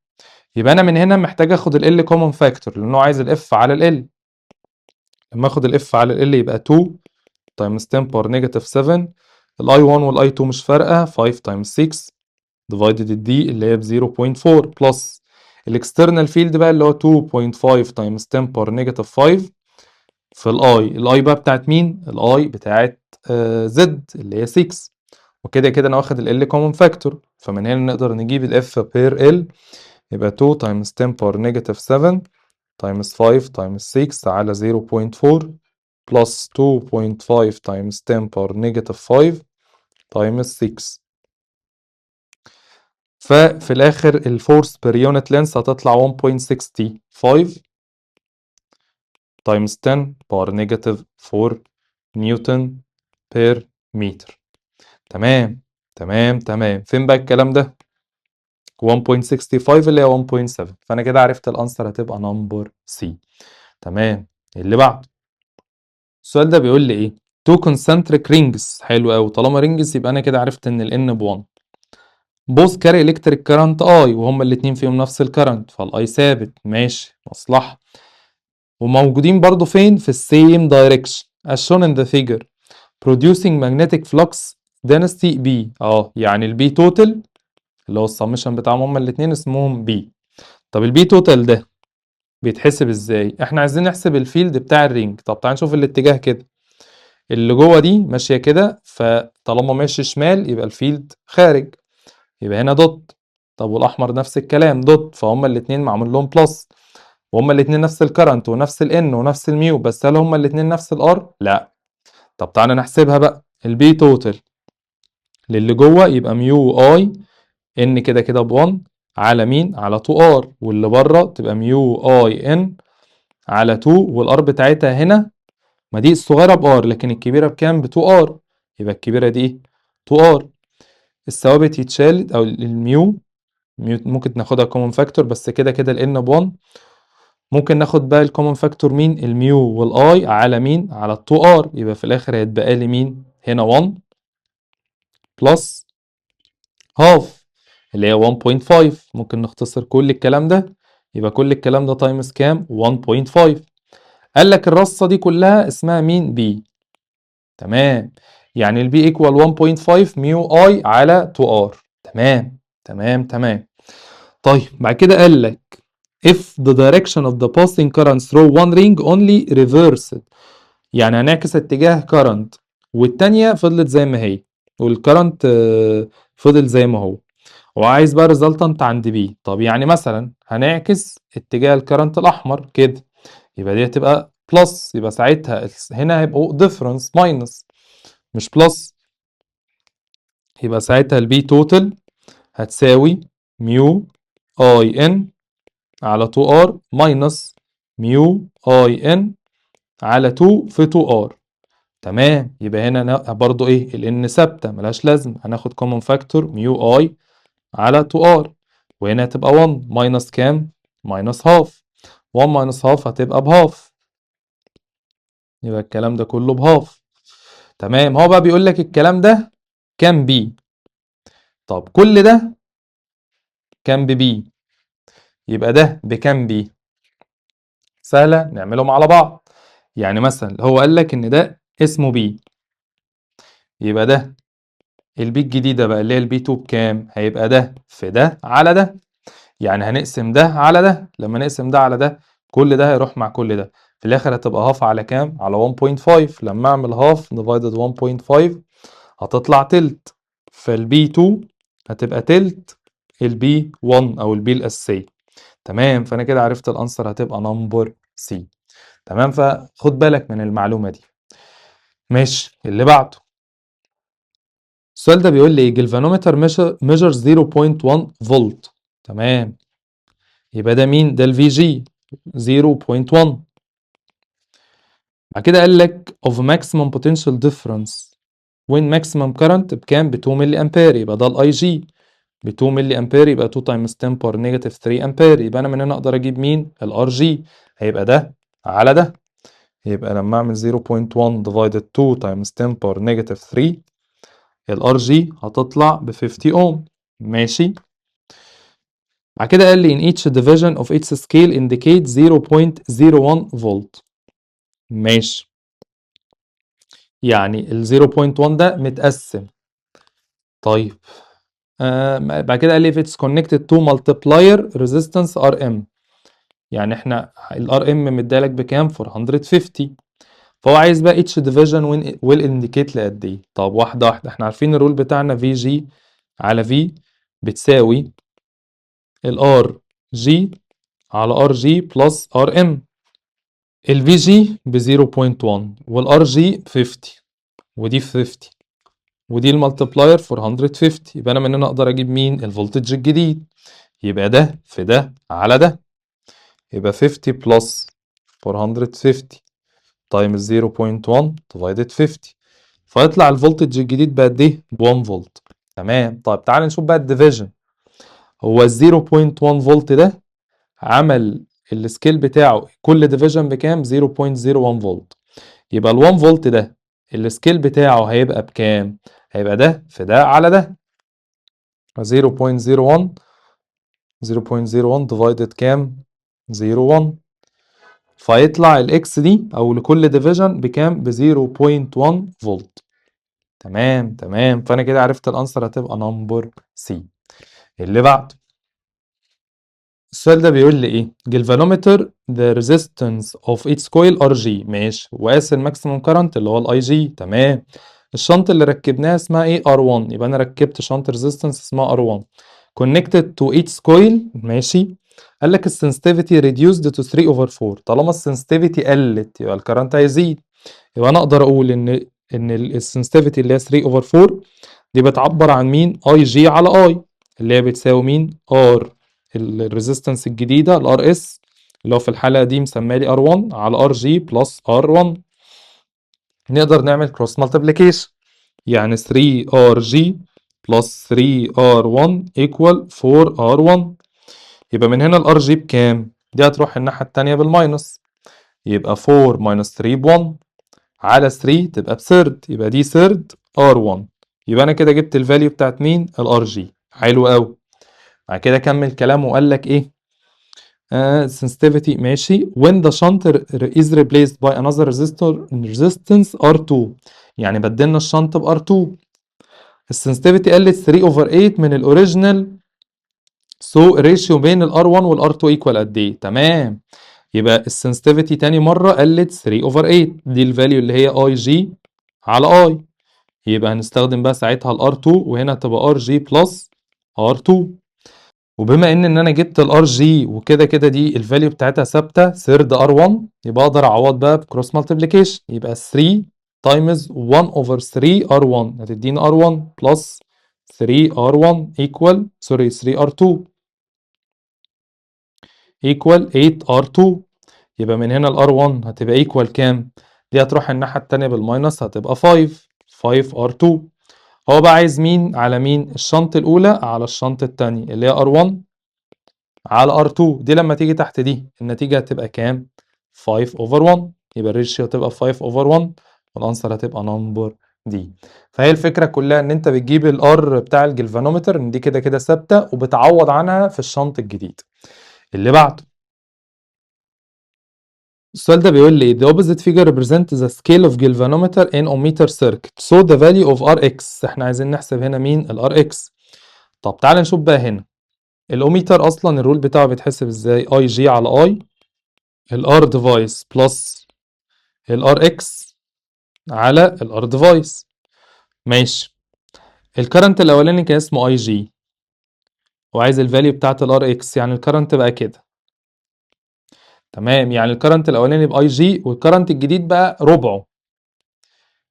يبقى انا من هنا محتاج اخد ال كومن فاكتور لانه عايز الاف على ال. لما اخد الاف على ال يبقى 2 تايمز 10 باور نيجاتيف 7. الاي 1 والاي 2 مش فارقه، 5 تايمز 6 ديفايدد الدي اللي هي ب 0.4 بلس الاكسترنال فيلد بقى اللي هو 2.5 تايمز 10 باور نيجاتيف 5 في الاي بقى بتاعت مين؟ الاي بتاعت زد اللي هي 6، وكده كده انا واخد ال كومن فاكتور، فمن هنا نقدر نجيب الاف بير ال، يبقى 2 times 10 باور نيجاتيف 7 times 5 times 6 على 0.4 plus 2.5 times 10 باور نيجاتيف 5 times 6. ففي الاخر الفورس بير يونت لينس هتطلع 1.65 times 10 باور نيجاتيف 4 نيوتن بير متر. تمام تمام. فين بقى الكلام ده؟ 1.65 اللي هي 1.7، فانا كده عرفت الانسر هتبقى نمبر سي. تمام. اللي بعده السؤال ده بيقول لي ايه؟ تو concentric rings. حلو قوي، طالما رينجز يبقى انا كده عرفت ان الان ب1. بوث كاري الكتريك كارنت اي، وهما الاتنين فيهم نفس الكارنت، فالاي ثابت. ماشي، مصلحه. وموجودين برضو فين؟ في السيم دايركشن as shown in the figure producing magnetic flux density B. يعني البي توتال اللي هو السمشن بتاعهم هما الاتنين اسمهم بي. طب البي توتال ده بيتحسب ازاي؟ احنا عايزين نحسب الفيلد بتاع الرينج. طب تعال نشوف الاتجاه كده، اللي جوه دي ماشيه كده، فطالما ماشي شمال يبقى الفيلد خارج، يبقى هنا دوت. طب والاحمر نفس الكلام دوت، فهما الاتنين معمول لهم بلس، وهما الاتنين نفس الكرنت ونفس الان ونفس الميو، بس هل هما الاتنين نفس الار؟ لا. طب تعالى نحسبها بقى. البي توتال للي جوه يبقى ميو اي ان كده كده ب1 على مين؟ على 2 ار، واللي بره تبقى ميو اي ان على 2، والار بتاعتها هنا، ما دي الصغيره بار لكن الكبيره بكام؟ ب 2 ار، يبقى الكبيره دي ايه؟ 2 ار. الثوابت يتشال، او الميو ممكن ناخدها كومن فاكتور، بس كده كده الان ب1. ممكن ناخد بقى الكومن فاكتور مين؟ الميو والاي على مين؟ على 2 ار، يبقى في الاخر هيتبقى لي مين؟ هنا 1 بلس هاف اللي هي 1.5. ممكن نختصر كل الكلام ده، يبقى كل الكلام ده تايمز كام؟ 1.5. قال لك الرصه دي كلها اسمها مين؟ بي. تمام، يعني البي ايكوال 1.5 ميو اي على 2 ار. تمام. طيب بعد كده قال لك if the direction of the passing current through one ring only reversed، يعني هنعكس اتجاه current والتانية فضلت زي ما هي، والكرنت فضل زي ما هو، وعايز بقى resultant عند بي. طب يعني مثلا هنعكس اتجاه الكرنت الاحمر كده، يبقى دي هتبقى بلس، يبقى ساعتها هنا هيبقوا difference ماينس مش بلس، يبقى ساعتها البي توتال هتساوي ميو اي ان على 2 ار ماينس ميو اي ان على 2 في 2 ار. تمام، يبقى هنا برضو ايه؟ الان ثابته ملهاش لازمه، هناخد كومن فاكتور ميو اي على 2 ار، وهنا هتبقى 1 ماينس كام؟ ماينس هاف. 1 ماينس هاف هتبقى بهاف، يبقى الكلام ده كله بهاف. تمام، هو بقى بيقول لك الكلام ده كام بي؟ طب كل ده كام ببي؟ يبقى ده بكام بي؟ سهله نعملهم على بعض. يعني مثلا هو قال لك ان ده اسمه بي، يبقى ده البي الجديده بقى اللي هي البي 2 بكام؟ هيبقى ده في ده على ده، يعني هنقسم ده على ده. لما نقسم ده على ده كل ده هيروح مع كل ده، في الاخر هتبقى هاف على كام؟ على 1.5. لما اعمل هاف ديفايدد 1.5 هتطلع تلت، فالبي 2 هتبقى تلت البي 1 او البي الاساسيه. تمام، فانا كده عرفت الانسر هتبقى نمبر سي. تمام، فخد بالك من المعلومه دي. ماشي، اللي بعده السؤال ده بيقول لي جلفانومتر ميجر 0.1 فولت. تمام، يبقى ده مين؟ ده الفي جي 0.1. بعد كده قال لك of maximum potential difference when maximum current بكام؟ ب 2 ملي امبير، يبقى ده الاي جي ب 2 ملي امبير، يبقى 2 تايمز 10 باور نيجاتيف 3 امبير، يبقى انا من هنا اقدر اجيب مين؟ الار جي، هيبقى ده على ده، يبقى لما اعمل 0.1 divided 2 times 10 باور نيجاتيف 3 الار جي هتطلع ب 50 اوم. ماشي. بعد كده قال لي in each division of its scale indicate 0.01 فولت. ماشي، يعني ال 0.1 ده متقسم. طيب بعد كده قال لي if it's connected to multiplier resistance RM، يعني احنا ال RM مديالك بكام؟ 450، فهو عايز بقى each division will indicate لقد ايه. طب واحدة واحدة، احنا عارفين الرول بتاعنا في جي على في بتساوي الار جي على ار جي بلس ار ام. الفي جي ب 0.1 والار جي 50 ودي 50 ودي المالتبلاير 450. يبقى انا من هنا اقدر اجيب مين؟ الفولتج الجديد. يبقى ده في ده على ده، يبقى 50 بلس 450 تايمز 0.1 divided 50، فيطلع الفولتج الجديد بقد ايه؟ ب 1 فولت. تمام. طيب تعال نشوف بقى الديفيجن. هو ال 0.1 فولت ده عمل السكيل بتاعه كل ديفيجن بكام؟ 0.01 فولت. يبقى ال 1 فولت ده السكيل بتاعه هيبقى بكام؟ هيبقى ده في ده على ده، 0.01 0.01 divided كام؟ 0.1، فيطلع الاكس دي او لكل ديفيجن بكام؟ ب 0.1 فولت. تمام تمام، فانا كده عرفت الانسر هتبقى نمبر سي. اللي بعده، السؤال ده بيقول لي ايه؟ جلفانومتر the resistance of each coil RG. ماشي، وقاس الماكسيموم كارنت اللي هو الاي جي. تمام. الشنط اللي ركبناها اسمها ايه؟ R1. يبقى انا ركبت شنط ريزيستنس اسمها R1 connected to each coil. ماشي. قال لك السنسيتيفيتي reduced to 3 over 4. طالما السنسيتيفيتي قلت يبقى الكارنت هيزيد. يبقى انا اقدر اقول ان السنسيتيفيتي اللي هي 3 over 4 دي بتعبر عن مين؟ اي جي على اي، اللي هي بتساوي مين؟ ار الريزيستنس الجديده الار اس، اللي هو في الحاله دي مسميه لي ار 1 على ار جي بلس ار 1. نقدر نعمل كروس مالتيبليكيشن، يعني 3 ار جي بلس 3 ار 1 ايكوال 4 ار 1. يبقى من هنا الار جي بكام؟ دي هتروح الناحيه الثانيه بالماينس، يبقى 4 ماينس 3 ب 1 على 3 تبقى بثيرد، يبقى دي ثيرد ار 1. يبقى انا كده جبت الفاليو بتاعت مين؟ الار جي. حلو قوي. بعد كده كمل كلامه وقال لك ايه؟ sensitivity. ماشي. when the shunt is replaced by another resistance R2. يعني بدلنا الشنط ب R2، السنسيتيفيتي قلت 3 over 8 من الاوريجينال، سو الريشيو بين ال R1 وال R2 ايكوال قد ايه؟ تمام. يبقى السنسيتيفيتي تاني مره قلت 3 over 8، دي الفاليو اللي هي اي جي على اي. يبقى هنستخدم بقى ساعتها ال R2 وهنا تبقى RG بلس R2. وبما ان انا جبت الار جي وكده كده دي الفاليو بتاعتها ثابته سيرد ار 1، يبقى اقدر اعوض بقى بكروس مالتيبليكيشن. يبقى 3 تايمز 1 اوفر 3 ار 1 هتديني ار 1 بلس 3 ار 1 ايكوال 3 ار 2 ايكوال 8 ار 2. يبقى من هنا الار 1 هتبقى ايكوال كام؟ دي هتروح الناحيه الثانيه بالماينس هتبقى 5 ار 2. هو بقى عايز مين على مين؟ الشنط الاولى على الشنط الثانيه اللي هي ار 1 على R2. دي لما تيجي تحت دي النتيجة هتبقى كام؟ 5 over 1. يبقى الريشيو هتبقى 5 over 1 والانسر هتبقى نمبر دي. فهي الفكرة كلها ان انت بتجيب الار بتاع الجلفانومتر ان دي كده كده ثابتة وبتعوض عنها في الشنط الجديد. اللي بعده، السؤال ده بيقول لي the opposite figure represents the scale of galvanometer in ohmmeter circuit so the value of Rx. احنا عايزين نحسب هنا مين؟ ال Rx. طب تعال نشوف بقى هنا الاوميتر اصلا الرول بتاعه بيتحسب ازاي؟ اي جي على اي الار ديفايس بلس الار اكس على الار ديفايس. ماشي. الكرنت الاولاني كان اسمه اي جي وعايز الفاليو بتاعت الار اكس، يعني الكرنت بقى كده. تمام، يعني الكرنت الاولاني باي جي والكرنت الجديد بقى ربعه،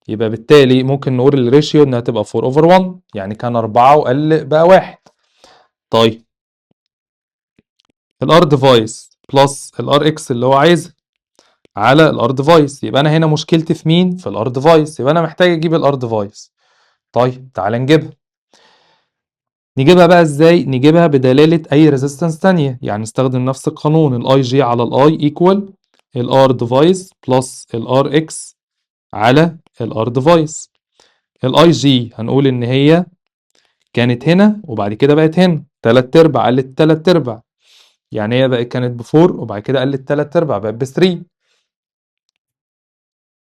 يبقى بالتالي ممكن نقول الريشيو انها تبقى 4 اوفر 1، يعني كان 4 وقل بقى 1. طيب الار ديفايس بلس الار اكس اللي هو عايزها على الار ديفايس، يبقى انا هنا مشكلتي في مين؟ في الار ديفايس، يبقى انا محتاج اجيب الار ديفايس. طيب تعال نجيبها بقى ازاي؟ نجيبها بدلالة اي ريزيستنس تانية، يعني نستخدم نفس القانون الاي جي على الاي ايكوال الار ديفايس بلس الار اكس على الار ديفايس. الاي جي هنقول ان هي كانت هنا وبعد كده بقت هنا تلات ارباع، قلت تلات ارباع، يعني هي بقت كانت بفور وبعد كده قلت تلات ارباع بقت ب3،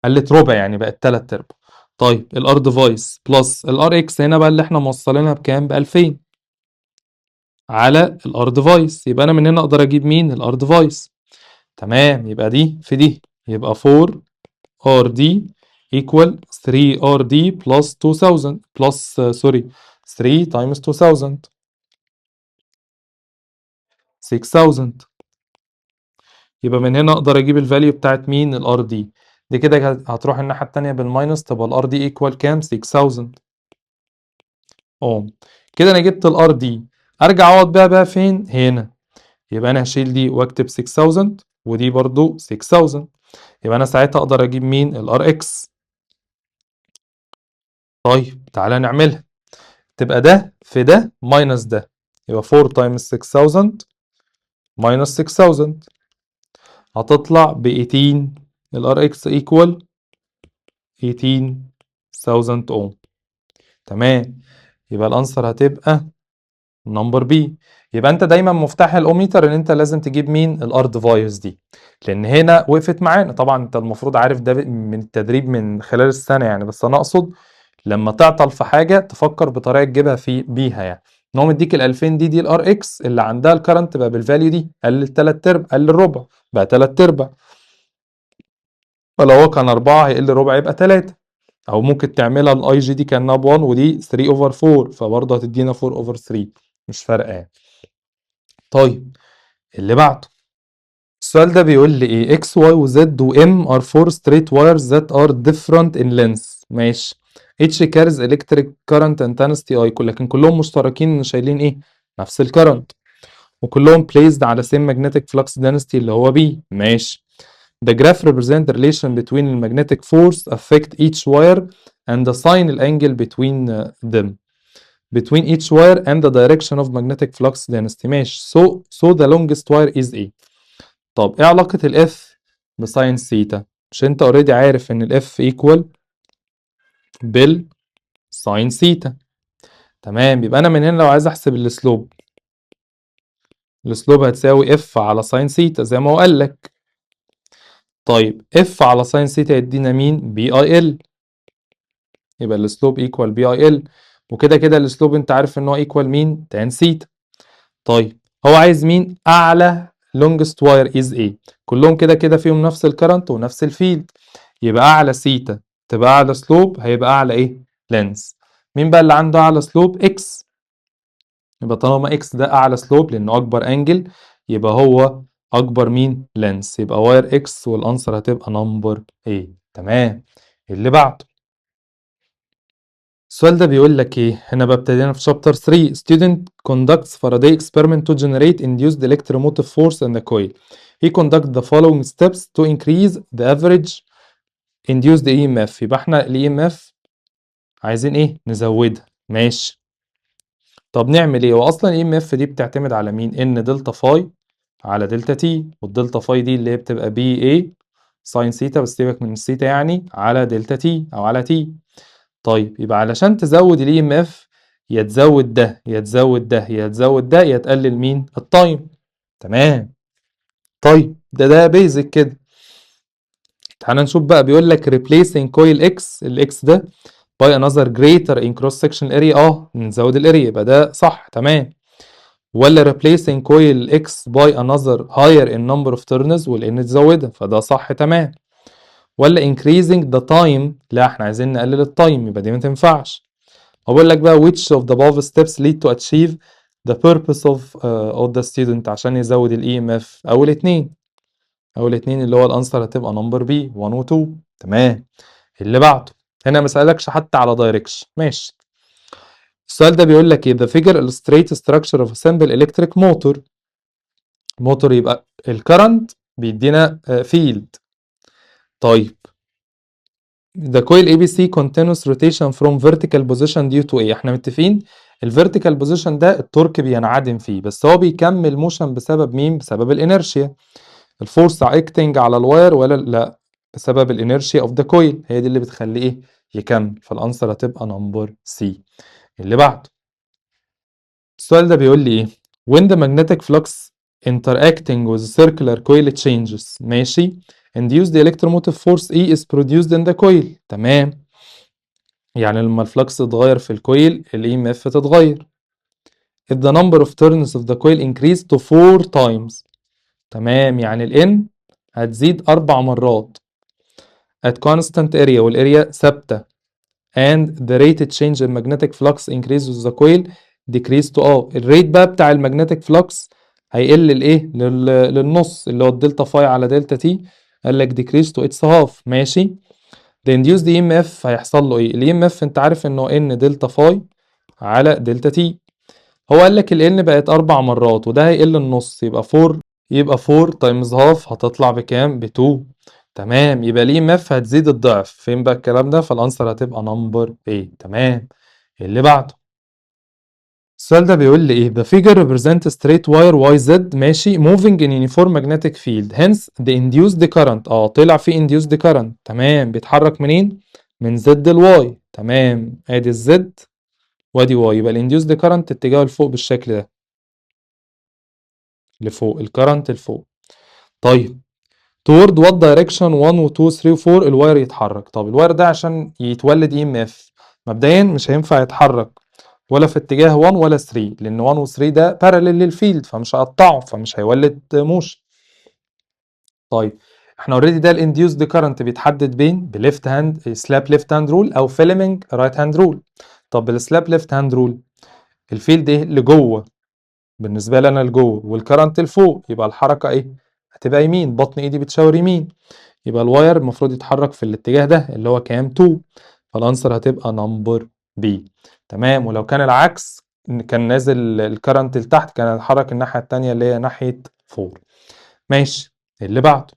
قلت ربع يعني بقت تلات ارباع. طيب الار ديفايس بلس الار اكس هنا بقى اللي احنا موصلينها بكام؟ ب 2000 على الار ديفايس، يبقى انا من هنا اقدر اجيب مين؟ الار ديفايس. تمام، يبقى دي في دي يبقى 4 RD equal 3RD plus 2000 plus 3 times 2000 6000. يبقى من هنا اقدر اجيب الفاليو بتاعت مين؟ الار دي كده هتروح الناحيه التانيه بالماينس، تبقى الار دي ايكوال كام؟ 6000 اوم. كده انا جبت الار دي، ارجع اقعد بقى فين؟ هنا. يبقى انا هشيل دي واكتب 6000 ودي برضو 6000. يبقى انا ساعتها اقدر اجيب مين؟ الار اكس. طيب تعالى نعملها. تبقى ده في ده ماينس ده، يبقى 4 تايمز 6000 ماينس 6000 هتطلع ب 18. الار اكس ايكوال 18000 اوم. تمام. يبقى الانسر هتبقى نمبر بي. يبقى انت دايما مفتاح الاوميتر ان انت لازم تجيب مين؟ الار ديفايس دي، لان هنا وقفت معانا. طبعا انت المفروض عارف ده من التدريب من خلال السنه يعني، بس انا اقصد لما تعطل في حاجه تفكر بطريقه تجيبها بيها يعني. ان هو مديك ال 2000 دي الار اكس اللي عندها الكرنت بقى بالفاليو دي، قلل 3 ارباع، قلل ربع بقى 3 ارباع. فلو هو كان 4 هيقل ربع يبقى 3. او ممكن تعملها الاي جي دي كانها ب 1 ودي 3 اوفر 4، فبرضه هتدينا 4 اوفر 3، مش فارقه يعني. طيب اللي بعده. السؤال ده بيقول لي ايه؟ x y و z و m are four straight wires that are different in length. ماشي. each carries electric current intensity I، لكن كلهم مشتركين ان شايلين ايه؟ نفس الكرنت. وكلهم placed على same magnetic flux density اللي هو B. ماشي. The graph represent the relation between the magnetic force affect each wire and assign the angle between them. Between each wire and the direction of magnetic flux density. ماشي. So the longest wire is A. طب ايه علاقة الاف بساين ثيتا؟ مش انت اوريدي عارف ان الاف ايكوال بالساين ثيتا. تمام. يبقى انا من هنا لو عايز احسب السلوب، السلوب هتساوي اف على ساين ثيتا زي ما هو قال لك. طيب اف على ساين ثيتا يدينا مين؟ بي اي ال. يبقى السلوب ايكوال بي اي ال. وكده كده السلوب انت عارف ان هو ايكوال مين؟ تان ثيتا. طيب هو عايز مين؟ اعلى longest wire is A. كلهم كده كده فيهم نفس الكرنت ونفس الفيلد، يبقى اعلى سيتا تبقى اعلى سلوب، هيبقى اعلى ايه؟ لينس. مين بقى اللي عنده اعلى سلوب؟ اكس. يبقى طالما اكس ده اعلى سلوب لانه اكبر انجل، يبقى هو اكبر مين؟ لينس. يبقى واير اكس، والانسر هتبقى نمبر ايه. تمام. اللي بعده. السؤال ده بيقول لك ايه؟ هنا بقى ابتدينا في شابتر 3. student conducts Faraday experiment to generate induced electromotive force in the coil. He conduct the following steps to increase the average induced EMF. يبقى احنا ال EMF عايزين ايه؟ نزودها. ماشي. طب نعمل ايه؟ هو اصلا ال EMF دي بتعتمد على مين؟ ان دلتا فاي على دلتا تي، والدلتا فاي دي اللي هي بتبقى بي اي ساين ثيتا، بس سيبك من الثيتا يعني، على دلتا تي او على تي. طيب يبقى علشان تزود الاي ام اف، يا تزود ده يا تزود ده يا تزود ده يا تقلل مين؟ التايم. تمام. طيب ده بيزك كده. تعالى نشوف بقى. بيقول لك replacing coil X، الاكس ده by another greater in cross section area. نزود الاريا، يبقى ده صح. تمام. ولا replacing coil X by another higher in number of turns، والان تزودها، فده صح. تمام. ولا increasing the time، لا احنا عايزين نقلل التايم، يبقى دي ما تنفعش. هقول لك بقى which of the above steps lead to achieve the purpose of the student، عشان يزود ال EMF. أول اتنين، أول اتنين اللي هو الأنسر هتبقى نمبر بي 1 و 2. تمام. اللي بعده. هنا ما اسألكش حتى على دايركشن. ماشي. السؤال ده بيقول لك ايه؟ the figure illustrates structure of a simple electric motor. موتور يبقى الكرنت بيدينا فيلد. طيب the coil ABC continuous rotation from vertical position due to ايه؟ احنا متفقين الفيرتيكال بوزيشن ده التورك بينعدم فيه، بس هو بيكمل موشن بسبب مين؟ بسبب الانرشيا. الفورس اكتنج على الواير ولا لا؟ بسبب الانرشيا اوف ذا كويل، هي دي اللي بتخليه ايه؟ يكمل. فالانسر هتبقى نمبر سي. اللي بعده. السؤال ده بيقول لي ايه؟ when the magnetic flux interacting with circular coil changes. ماشي. induced electromotive force E is produced in the coil. تمام. يعني لما الفلكس يتغير في الكويل ال EMF تتغير. if the number of turns of the coil increase to 4 times. تمام. يعني ال N هتزيد 4 مرات. at constant area والاريا ثابته and the rate change in magnetic flux increases the coil decrease to الريت بقى بتاع المagnetic flux هيقل الايه للنص اللي هو الدلتا فاي على دلتا تي. قال لك decrease to its half. ماشي. the induced EMF هيحصل له ايه؟ ال EMF انت عارف انه ان دلتا فاي على دلتا تي. هو قال لك ال N بقت 4 مرات وده هيقل النص يبقى 4. يبقى 4 تايمز هاف هتطلع بكام؟ ب 2. تمام. يبقى ال EMF هتزيد الضعف. فين بقى الكلام ده؟ فالانسر هتبقى نمبر A. تمام. اللي بعده. السؤال ده بيقول لي ايه؟ The figure represents straight wire YZ ماشي moving in uniform magnetic field hence the induced current طلع فيه induced current. تمام. بيتحرك منين؟ من Z ل Y. تمام. ادي الزد وادي Y. يبقى الانديوسد كارنت اتجاهه لفوق بالشكل ده. لفوق الكرنت لفوق. طيب toward what direction 1 و 2 3 و 4 الواير يتحرك. طب الواير ده عشان يتولد EMF مبدئيا مش هينفع يتحرك ولا في اتجاه 1 ولا 3 لان 1 و 3 ده باراليل للفيلد فمش هقطعه فمش هيولد موشن. طيب احنا اوريدي ده الانديوسد كارنت بيتحدد بين بليفت هاند سلاب ليفت هاند رول او فيلمنج رايت هاند رول. طب بالسلاب ليفت هاند رول الفيلد ايه لجوه بالنسبه لي انا لجوه والكرنت لفوق يبقى الحركه ايه؟ هتبقى يمين. بطن ايدي بتشاور يمين يبقى الواير المفروض يتحرك في الاتجاه ده اللي هو كام؟ 2. فالانسر هتبقى نمبر بي. تمام. ولو كان العكس كان نازل الكرنت لتحت كان هيتحرك الناحيه الثانيه اللي هي ناحيه 4. ماشي. اللي بعده.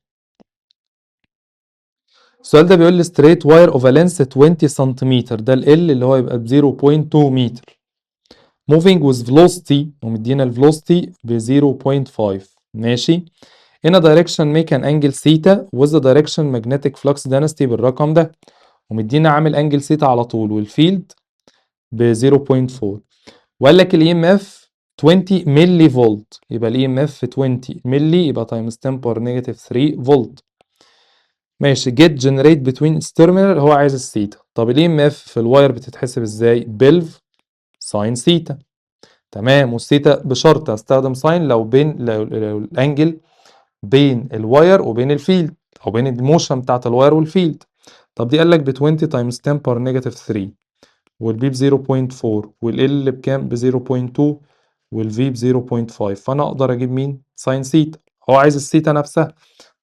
السؤال ده بيقول لي straight wire of a length 20 سنتيمتر ده ال اللي هو يبقى ب 0.2 متر moving with velocity ومدينا الفلوسيتي ب 0.5. ماشي. in a direction make an angle theta with the direction magnetic flux density بالرقم ده ومدينا عامل انجل ثيتا على طول والفيلد ب 0.4 وقال لك ال EMF 20 ملي فولت يبقى ال EMF 20 ملي يبقى تايمز 10 باور نيجاتيف 3 فولت. ماشي. get generate between its terminal هو عايز الثيتا. طب ال EMF في الواير بتتحسب ازاي؟ بلف ساين ثيتا. تمام. والثيتا بشرط استخدم ساين لو لو الانجل بين الواير وبين الفيلد او بين الموشن بتاعت الواير والفيلد. طب دي قال لك ب 20 تايمز 10 باور نيجاتيف 3 والبي ب 0.4 والال بكام؟ ب 0.2 والفي ب 0.5 فانا اقدر اجيب مين؟ ساين ثيتا. هو عايز الثيتا نفسها.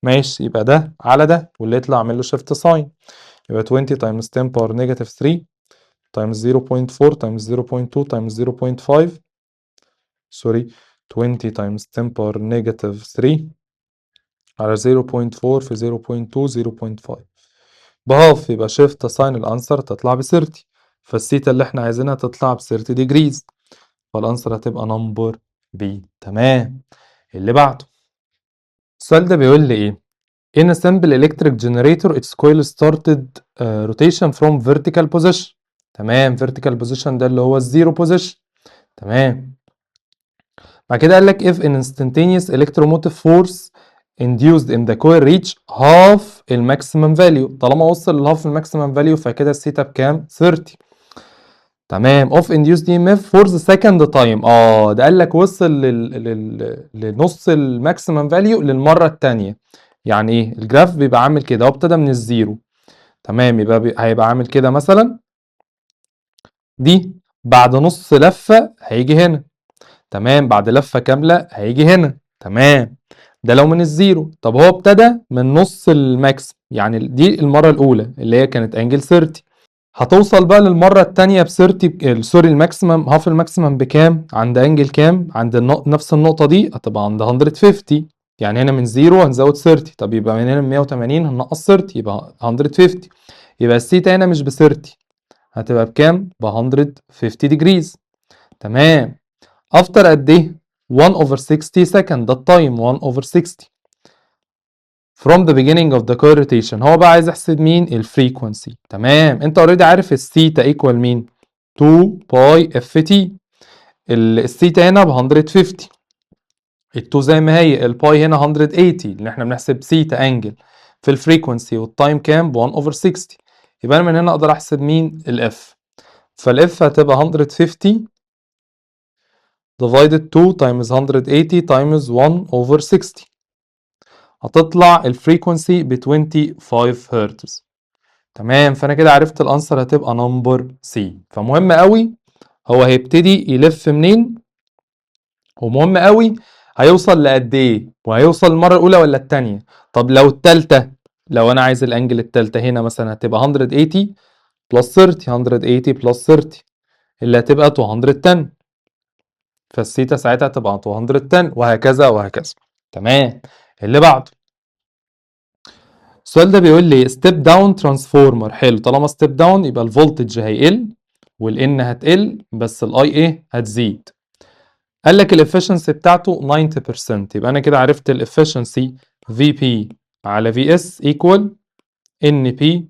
ماشي. يبقى ده على ده واللي يطلع اعمل له شيفت ساين يبقى 20 تايمز 10 باور نيجاتيف 3 تايمز 0.4 تايمز 0.2 تايمز 0.5 سوري 20 تايمز 10 باور نيجاتيف 3 على 0.4 في 0.2 0.5 بهاف يبقى شيفت ساين الانسر تطلع ب 30 فالثيتا اللي احنا عايزينها تطلع ب 30 ديجريز فالانسر هتبقى نمبر بي. تمام. اللي بعده. السؤال ده بيقول لي ايه؟ in a simple electric generator its coil started rotation from vertical position. تمام. vertical position ده اللي هو الزيرو position. تمام. بعد كده قال لك if an instantaneous electromotive force induced in the coil reach half الماكسيمم فاليو طالما وصل للهاف الماكسيمم فاليو فكده الثيتا بكام؟ 30. تمام. of induced EMF for the second time ده قال لك وصل لنص الماكسيمم فاليو للمره الثانيه. يعني ايه؟ الجراف بيبقى عامل كده هو ابتدى من الزيرو. تمام. يبقى هيبقى عامل كده مثلا دي بعد نص لفه هيجي هنا. تمام. بعد لفه كامله هيجي هنا. تمام. ده لو من الزيرو. طب هو ابتدى من نص الماكس يعني دي المره الاولى اللي هي كانت انجل 30 هتوصل بقى للمره الثانيه ب 30 سوري الماكسيمم هاف الماكسيمم بكام؟ عند انجل كام؟ عند نفس النقطه دي هتبقى عند 150 يعني هنا من زيرو هنزود 30 طب يبقى من هنا من 180 هننقص 30 يبقى 150 يبقى الثيتا هنا مش ب 30 هتبقى بكام؟ ب 150 ديجريز. تمام. افتر قد ايه؟ 1 over 60 second ده التايم 1 over 60 from the beginning of the coil rotation. هو بقى عايز يحسب مين؟ الفريكونسي. تمام. انت اوريدي عارف الثيتا ايكوال مين؟ 2 باي اف تي. الثيتا هنا ب 150 ال2 زي ما هي الباي هنا 180 اللي احنا بنحسب ثيتا انجل في الفريكونسي والتايم كام؟ ب 1 over 60 يبقى انا من هنا اقدر احسب مين؟ الاف. فالاف هتبقى 150 divided 2 times 180 times 1 over 60 هتطلع الفريكونسي ب 25 هرتز. تمام، فانا كده عرفت الانسر هتبقى نمبر سي. فمهم قوي هو هيبتدي يلف منين، ومهم قوي هيوصل لقد ايه، وهيوصل المره الاولى ولا الثانيه. طب لو الثالثه، لو انا عايز الانجل الثالثه هنا مثلا هتبقى 180 بلس 30، 180 بلس 30 اللي هتبقى 210، فالثيتا ساعتها هتبقى 210 وهكذا وهكذا. تمام. اللي بعده، السؤال ده بيقول لي ستيب داون ترانسفورمر. حلو، طالما ستيب داون يبقى الفولتج هيقل والان هتقل بس الاي ايه هتزيد. قال لك الافشنسي بتاعته 90%، يبقى انا كده عرفت الافشنسي في بي على في اس ايكوال ان بي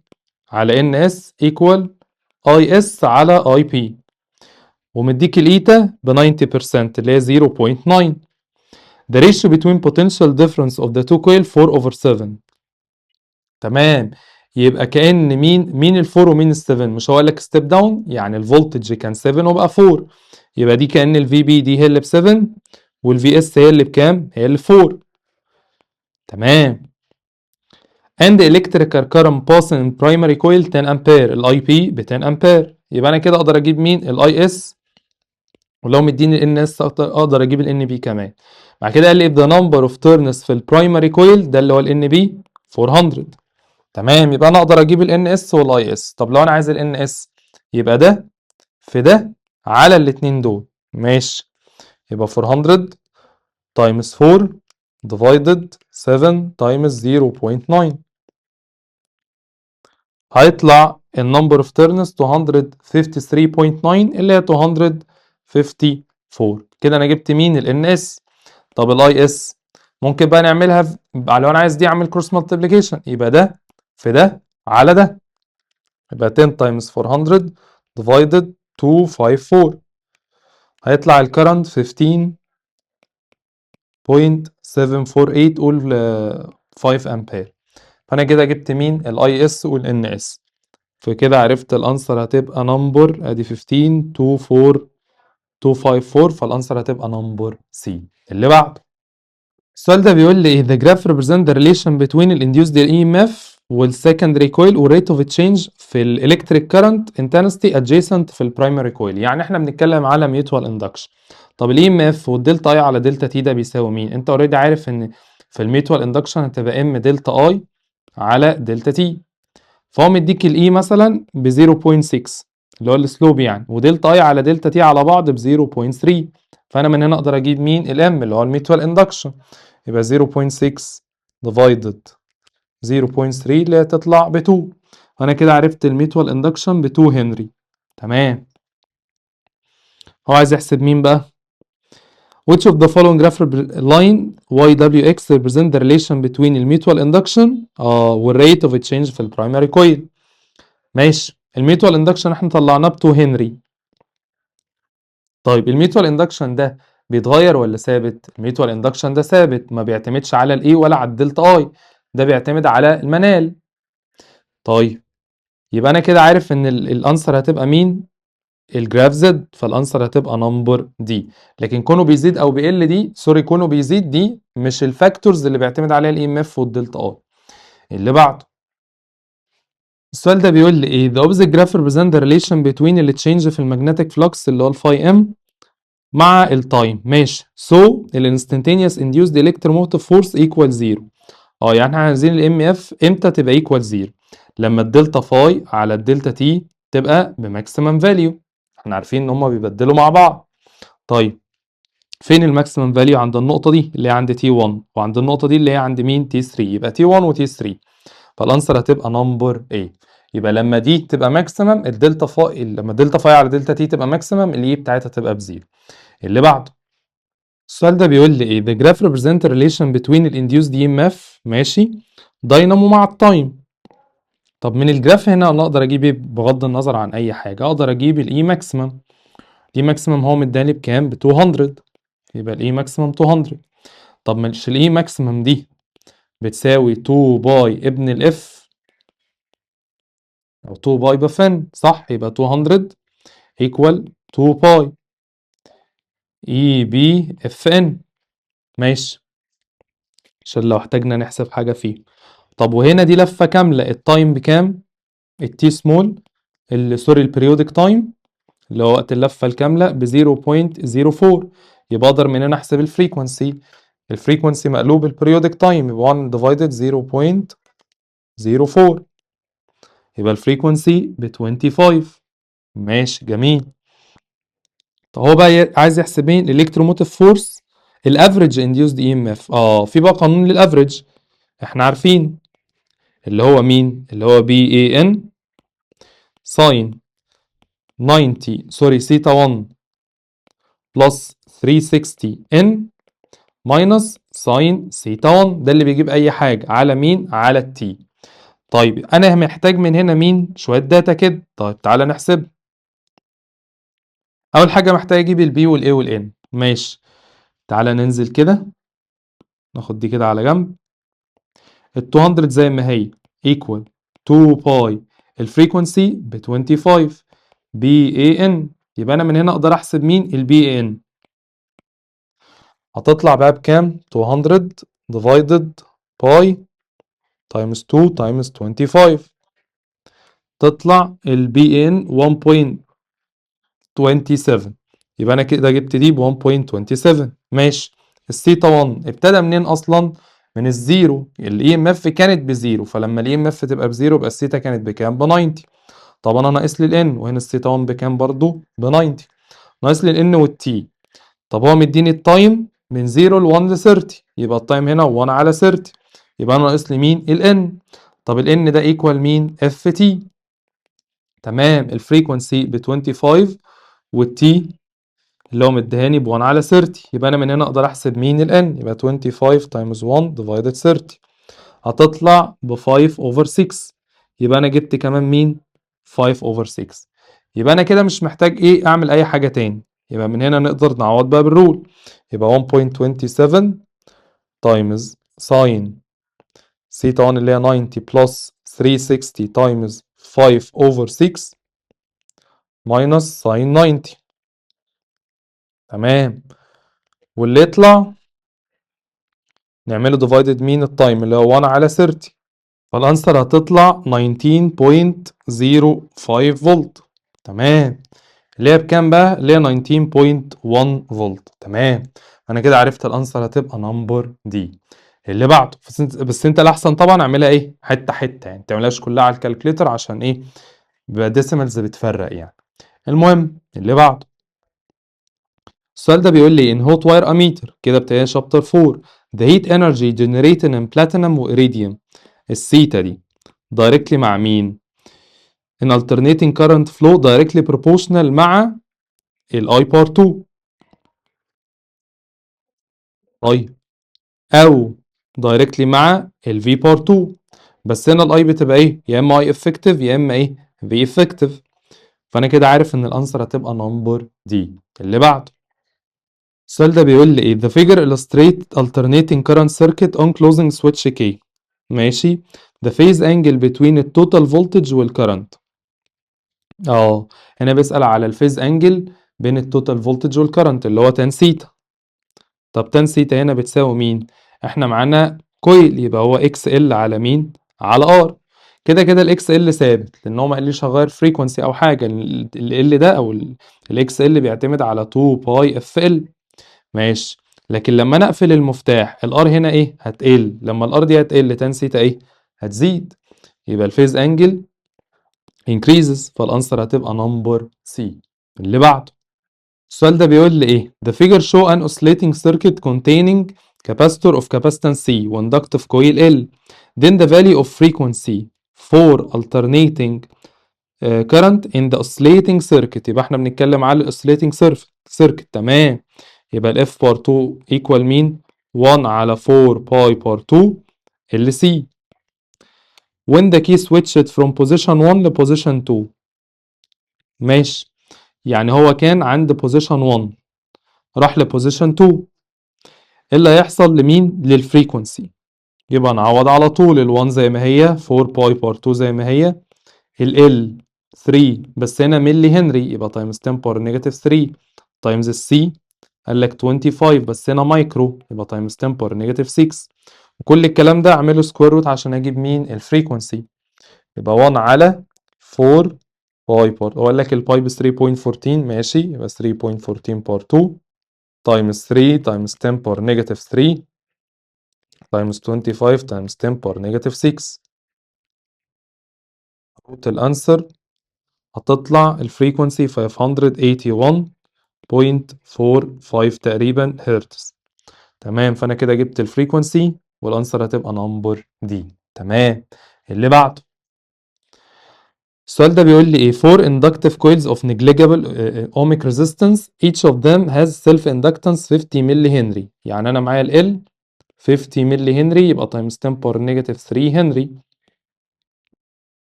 على ان اس ايكوال اي اس على اي بي، ومديك الايتا ب 90% اللي هي 0.9. The ratio between potential difference of the two coil 4/7. تمام، يبقى كأن مين ال 4 ومين ال 7؟ مش هو قال لك ستيب داون يعني الفولتج كان 7 وبقى 4، يبقى دي كأن الفي بي دي هي اللي ب 7 والفي اس هي اللي بكام؟ هي اللي 4. تمام. and electrical current passing in primary coil 10 امبير، الاي بي ب 10 امبير، يبقى انا كده اقدر اجيب مين؟ الاي اس، ولو مديني الان اس اقدر اجيب الان بي كمان. بعد كده قال لي the number of turns في البرايمري كويل ده اللي هو الان بي 400. تمام، يبقى انا اقدر اجيب الان اس والاي اس. طب لو انا عايز الان اس يبقى ده في ده على الاتنين دول. ماشي، يبقى 400 تايمز 4 divided 7 تايمز 0.9 هيطلع النمبر اوف تيرنز 253.9 اللي هي 254. كده انا جبت مين؟ الان اس. طب الاي اس ممكن بقى نعملها لو انا عايز دي اعمل كروس مالتيبليكيشن، يبقى ده في ده على ده، يبقى 10 تايمز 400 divided 254 هيطلع الكرنت 15.748 قول 5 امبير. فانا كده جبت مين؟ الاي اس والان اس. فكده عرفت الانسر هتبقى نمبر ادي 1524254، فالانسر هتبقى نمبر سي. اللي بعده، السؤال ده بيقول لي the graph represent the relation between ال induced EMF وال secondary coil و rate of change في ال electric current intensity adjacent في ال primary coil. يعني احنا بنتكلم على mutual induction. طب ال EMF والدلتا اي على دلتا تي ده بيساوي مين؟ انت اوريدي عارف ان في الميوتوال اندكشن هتبقى ام دلتا اي على دلتا تي، فهو مديك الاي مثلا ب 0.6 اللي هو السلوب يعني، ودلتا اي على دلتا تي على بعض ب 0.3، فانا من هنا اقدر اجيب مين؟ الام اللي هو الميوتوال اندكشن، يبقى 0.6 divided 0.3 اللي هتطلع ب 2. فانا كده عرفت الميوتوال اندكشن ب 2 هنري. تمام. هو عايز يحسب مين بقى؟ which of the following graph line YWX represent the relation between الميوتوال اندكشن والريت اوف تشينج في البرايمري كويل. ماشي، الميوتوال اندكشن احنا طلعناه ب 2 هنري. طيب الميوتوال اندكشن ده بيتغير ولا ثابت؟ الميوتوال اندكشن ده ثابت، ما بيعتمدش على الاي ولا على الدلتا اي، ده بيعتمد على المنال. طيب يبقى انا كده عارف ان الانسر هتبقى مين؟ الجراف زد، فالانسر هتبقى نمبر دي. لكن كونه بيزيد او بيقل دي، سوري، كونه بيزيد دي مش الفاكتورز اللي بيعتمد عليها الاي ام اف والدلتا اي. اللي بعده، السؤال ده بيقول لي ايه؟ the opposite graph represent the relation between اللي تشينج في المagnetic flux اللي هو الفاي ام مع التايم. ماشي، so الانستنتينيوس induced electromotive force equal 0. يعني احنا عايزين الام اف امتى تبقى ايكوال 0؟ لما الدلتا فاي على الدلتا تي تبقى بماكسيمم فاليو، احنا عارفين ان هما بيبدلوا مع بعض. طيب فين الماكسيمم فاليو؟ عند النقطه دي اللي هي عند تي 1، وعند النقطه دي اللي هي عند مين؟ تي 3، يبقى تي 1 وتي 3، فالانسر هتبقى نمبر A. يبقى لما دي تبقى ماكسيمم الدلتا فاي، لما الدلتا فاي على دلتا تي تبقى ماكسيمم الاي بتاعتها تبقى بزيرو. اللي بعده، السؤال ده بيقول لي ايه؟ the graph represent a relation between ال induced EMF ماشي داينامو مع التايم. طب من الجراف هنا انا اقدر اجيب ايه بغض النظر عن اي حاجه؟ اقدر اجيب الاي ماكسيمم. الاي ماكسيمم هو مداني بكام؟ ب 200، يبقى الاي ماكسيمم 200. طب مش الاي ماكسيمم دي بتساوي 2 باي ابن الاف او 2 باي بفن، صح؟ يبقى 200 equal 2 باي اي بي اف ان. ماشي، عشان لو احتاجنا نحسب حاجه فيه. طب وهنا دي لفه كامله، التايم بكام؟ التي سمول سوري البريودك تايم اللي هو وقت اللفة الكاملة ب 0.04. يبقى اقدر من هنا احسب الفريكونسي. الفريكونسي مقلوب البريودك تايم يبقى 1 ديفايدد 0.04. يبقى الفريكونسي ب 25. ماشي جميل. طب هو بقى عايز يحسب مين الالكتروموتيف فورس الافريج انديوسد اي ام اف. في بقى قانون للافريج احنا عارفين اللي هو مين اللي هو بي اي ان ساين 90 سوري سيتا 1 بلس 360 ان ماينس ساين سيتا 1. ده اللي بيجيب اي حاجه على مين على التي. طيب انا محتاج من هنا مين شويه داتا كده. طيب تعالى نحسب. اول حاجه محتاج اجيب البي والاي والان. ماشي تعالى ننزل كده ناخد دي كده على جنب. ال 200 زي ما هي equal 2 باي الفريكونسي ب 25 بي اي ان. يبقى انا من هنا اقدر احسب مين البي اي ان. هتطلع بقى بكام 200 divided باي times 2 times 25. تطلع البي اي ان 1.27. يبقى انا كده جبت دي ب 1.27. ماشي. الثيتا 1 ابتدى منين اصلا من الزيرو. الاي ام اف كانت بزيرو فلما الاي ام اف تبقى بزيرو يبقى الثيتا كانت بكام ب 90. طب انا ناقص لي الان وهنا الثيتا 1 بكام برضو ب 90. ناقص لي الان والتي. طب هو مديني التايم من 0 ل 1 ل 30 يبقى التايم هنا 1 على 30. يبقى انا ناقص لي مين الان. طب الان ده ايكوال مين اف تي. تمام الفريكونسي ب 25 والتي اللي هو مديهاني ب 1 على 30. يبقى انا من هنا اقدر احسب مين الان. يبقى 25 تايمز 1 ديفايدد 30 هتطلع ب 5 اوفر 6. يبقى انا جبت كمان مين 5 اوفر 6. يبقى انا كده مش محتاج ايه اعمل اي حاجه تاني. يبقى من هنا نقدر نعوض بقى بالرول. يبقى 1.27 تايمز ساين سيتا 1 اللي هي 90 بلس 360 تايمز 5 اوفر 6 ماينس ساين 90. تمام. واللي يطلع نعمله ديفايدد مين التايم اللي هو 1 على 30. فالانسر هتطلع 19.05 فولت. تمام. اللي هي بكام بقى اللي هي 19.1 فولت. تمام. انا كده عرفت الانسر هتبقى نمبر دي. اللي بعده بس انت الاحسن طبعا اعملها ايه حته حته يعني ما تعملهاش كلها على الكالكليتر عشان ايه بيبقى ديسيمالز بتفرق يعني. المهم اللي بعده. السؤال ده بيقول لي in hot wire ammeter كده بتاعي شابتر 4 the heat energy generated in platinum و iridium الثيتا دي directly مع مين؟ in alternating current flow directly proportional مع ال I power 2. طيب او directly مع ال V power 2. بس هنا ال I بتبقى ايه يا اما I effective يا اما ايه V effective. فانا كده عارف ان الانسر هتبقى نمبر دي. اللي بعده. السؤال ده بيقول لي ايه the figure illustrate alternating current circuit on closing switch K. ماشي. the phase angle between the total voltage والcurrent. هنا بيسأل على الفيز انجل بين التوتال فولتج والكرنت اللي هو تان سيتا. طب تان سيتا هنا بتساوي مين؟ احنا معانا كويل يبقى هو اكس ال على مين؟ على ار. كده كده الاكس ال ثابت لان هو ما قاليش هغير فريكونسي او حاجه. ال ده او الاكس ال بيعتمد على 2 باي اف ال. ماشي. لكن لما انا اقفل المفتاح الار هنا ايه هتقل. لما الار دي هتقل تان سيتا ايه هتزيد. يبقى الفيز انجل increases. فالانسر هتبقى نمبر سي. اللي بعده. السؤال ده بيقول لي ايه the figure show an oscillating circuit containing capacitor of capacitance C وinductive coil L then the value of frequency for alternating current in the oscillating circuit. يبقى احنا بنتكلم على ال oscillating circuit. تمام. يبقى ال F bar 2 equal مين 1 على 4 pi bar 2 LC when the key switched from position 1 ل position 2. ماشي. يعني هو كان عند position 1 راح لبوزيشن 2. ايه اللي هيحصل لمين للفريكونسي. يبقى نعوض على طول ال1 زي ما هي 4 باي بار 2 زي ما هي ال 3 بس هنا ملي هنري يبقى تايمز 10 باور نيجاتيف 3 تايمز السي قال لك 25 بس هنا مايكرو يبقى تايمز 10 باور نيجاتيف 6 وكل الكلام ده اعمله سكوير روت عشان اجيب مين الفريكونسي. يبقى 1 على 4 باي بار، هو قال لك الباي ب 3.14 ماشي، يبقى 3.14 بار 2 تايمز 3 تايمز 10 بار نيجاتيف 3 تايمز 25 تايمز 10 بار نيجاتيف 6. روت الانسر هتطلع الفريكونسي 581.45 تقريبا هرتز. تمام، فانا كده جبت الفريكونسي والانسر هتبقى نمبر دي. تمام، اللي بعده السؤال ده بيقول لي ايه four inductive coils of negligible ohmic resistance each of them has self inductance 50 ملي هنري. يعني انا معايا ال 50 ملي هنري يبقى تايمز 10 باور نيجاتيف 3 هنري.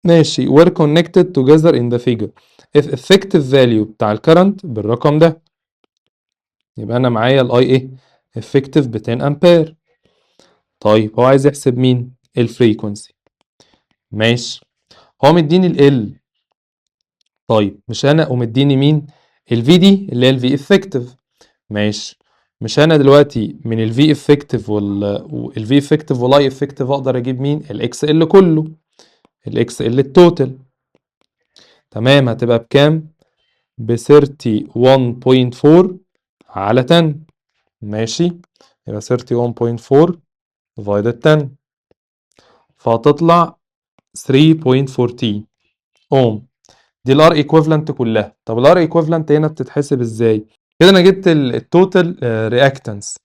ماشي، were connected together in the figure if effective value بتاع الكرنت بالرقم ده. يبقى انا معايا الاي ايه effective ب 10 امبير. طيب هو عايز يحسب مين الفريكونسي. ماشي، هو مديني ال. طيب مش انا ومديني مين الفي دي اللي هي الفي افكتيف. ماشي، مش انا دلوقتي من الفي افكتيف والفي افكتيف والاي افكتيف اقدر اجيب مين الاكس ال كله، الاكس ال التوتال. تمام، هتبقى بكام ب 31.4 على 10. ماشي، يبقى 31.4 divided 10 فهتطلع 3.14 اوم. دي الار ايكويفالنت كلها. طب الار ايكويفالنت هنا بتتحسب ازاي؟ كده انا جبت التوتال رياكتنس،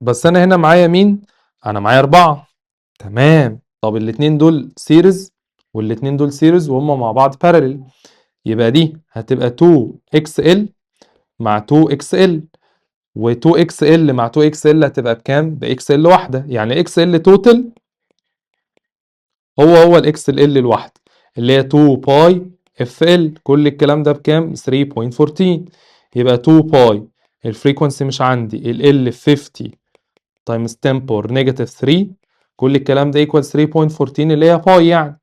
بس انا هنا معايا مين؟ انا معايا 4. تمام، طب الاتنين دول سيريز والاتنين دول سيريز وهم مع بعض بارلل، يبقى دي هتبقى 2 اكس ال مع 2 اكس ال، و2 اكس ال مع 2 اكس ال هتبقى بكام؟ باكس ال واحده. يعني اكس ال توتال هو الاكس ال الواحده اللي هي 2 باي اف ال. كل الكلام ده بكام؟ 3.14. يبقى 2 باي الفريكونسي مش عندي ال 50 تايمز 10 باور نيجاتيف 3، كل الكلام ده ايكوال 3.14 اللي هي باي يعني،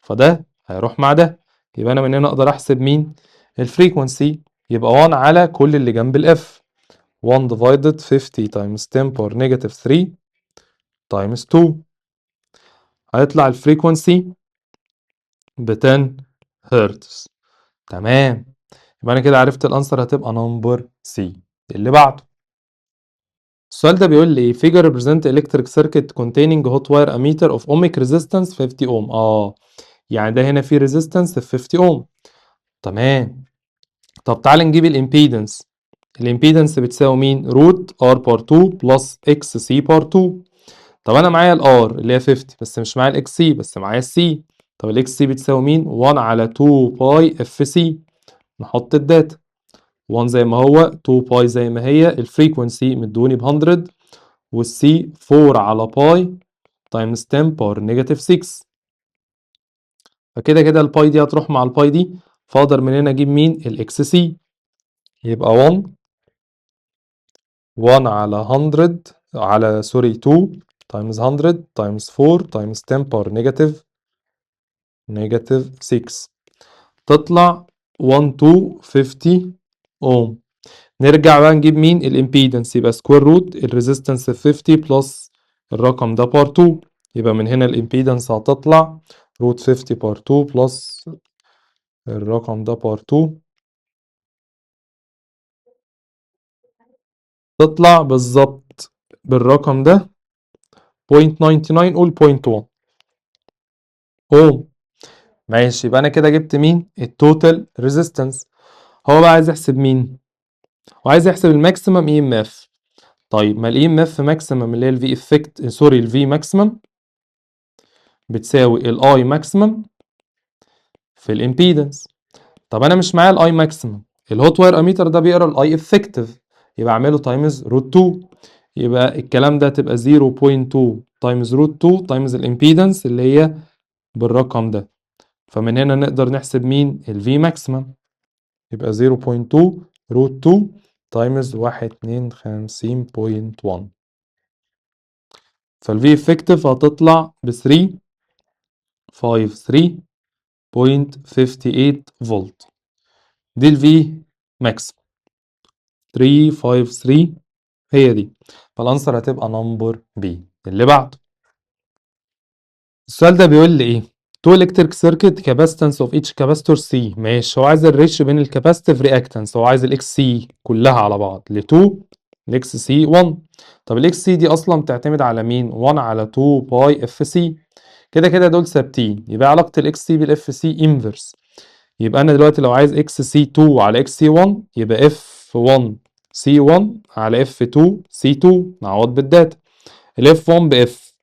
فده هيروح مع ده. يبقى انا من هنا اقدر احسب مين الفريكونسي. يبقى 1 على كل اللي جنب الاف، 1 divided 50 times 10 باور نيجاتيف 3 times 2 هيطلع الفريكونسي ب 10 هرتز. تمام، يبقى انا كده عرفت الانسر هتبقى نمبر سي. اللي بعده السؤال ده بيقول لي figure represent electric circuit containing hot wire ammeter of ohmic resistance 50 ohm. يعني ده هنا في resistance ب 50 ohm. تمام، طب تعال نجيب الامبيدنس. الامبيدنس بتساوي مين؟ روت ار بار 2 بلس اكس سي بار 2. طب انا معايا الار اللي هي 50 بس مش معايا الاكس سي، بس معايا السي. طب الاكس سي بتساوي مين؟ 1 على 2 باي اف سي. نحط الداتا 1 زي ما هو، 2 باي زي ما هي، الفريكونسي مدوني ب 100 والسي 4 على باي تايمز 10 باور نيجاتيف 6. فكده كده الباي دي هتروح مع الباي دي، فاقدر من هنا اجيب مين الاكس سي. يبقى 1 على 100 على سوري 2 تايمز 100 تايمز 4 تايمز 10 باور نيجاتيف 6 تطلع 1250 اوم. نرجع بقى نجيب مين الامبيدنس، يبقى سكوير روت الريزيستنس 50 بلس الرقم ده بار 2. يبقى من هنا الامبيدنس هتطلع روت 50 بار 2 بلس الرقم ده بار 2، تطلع بالظبط بالرقم ده 0.99 قول 0.1 اوم. ماشي، يبقى انا كده جبت مين التوتال ريزيستنس. هو بقى عايز يحسب مين؟ هو عايز يحسب الماكسيمم اي ام اف. طيب ما الاي ام اف ماكسيمم اللي هي الفي افكت سوري الفي ماكسيمم بتساوي الاي ماكسيمم في الامبيدنس. طب انا مش معايا الاي ماكسيمم، الهوت واير اميتر ده بيقرا الاي افكتيف، يبقى اعمله تايمز روت 2. يبقى الكلام ده تبقى 0.2 تايمز روت 2 تايمز الامبيدنس اللي هي بالرقم ده. فمن هنا نقدر نحسب مين الفي ماكسيمم. يبقى 0.2 روت 2 تايمز 152.1، فالفي افكتيف هتطلع ب 353.58 فولت. دي الفي ماكس 353 هي دي، فالانسر هتبقى نمبر بي. اللي بعده السؤال ده بيقول لي ايه تو الكتريك سيركت كاباستنس اوف ايتش كاباستور سي. ماشي، هو عايز الريشيو بين الكاباستيف رياكتنس، هو عايز الاكس سي كلها على بعض ل 2 الاكس سي 1. طب الاكس سي دي اصلا بتعتمد على مين؟ 1 على 2 باي اف سي. كده كده دول ثابتين، يبقى علاقه الاكس سي بالاف سي انفرس. يبقى انا دلوقتي لو عايز اكس سي 2 على اكس سي 1 يبقى اف 1 سي 1 على اف 2 سي 2. نعوض بالداتا، الاف 1 باف،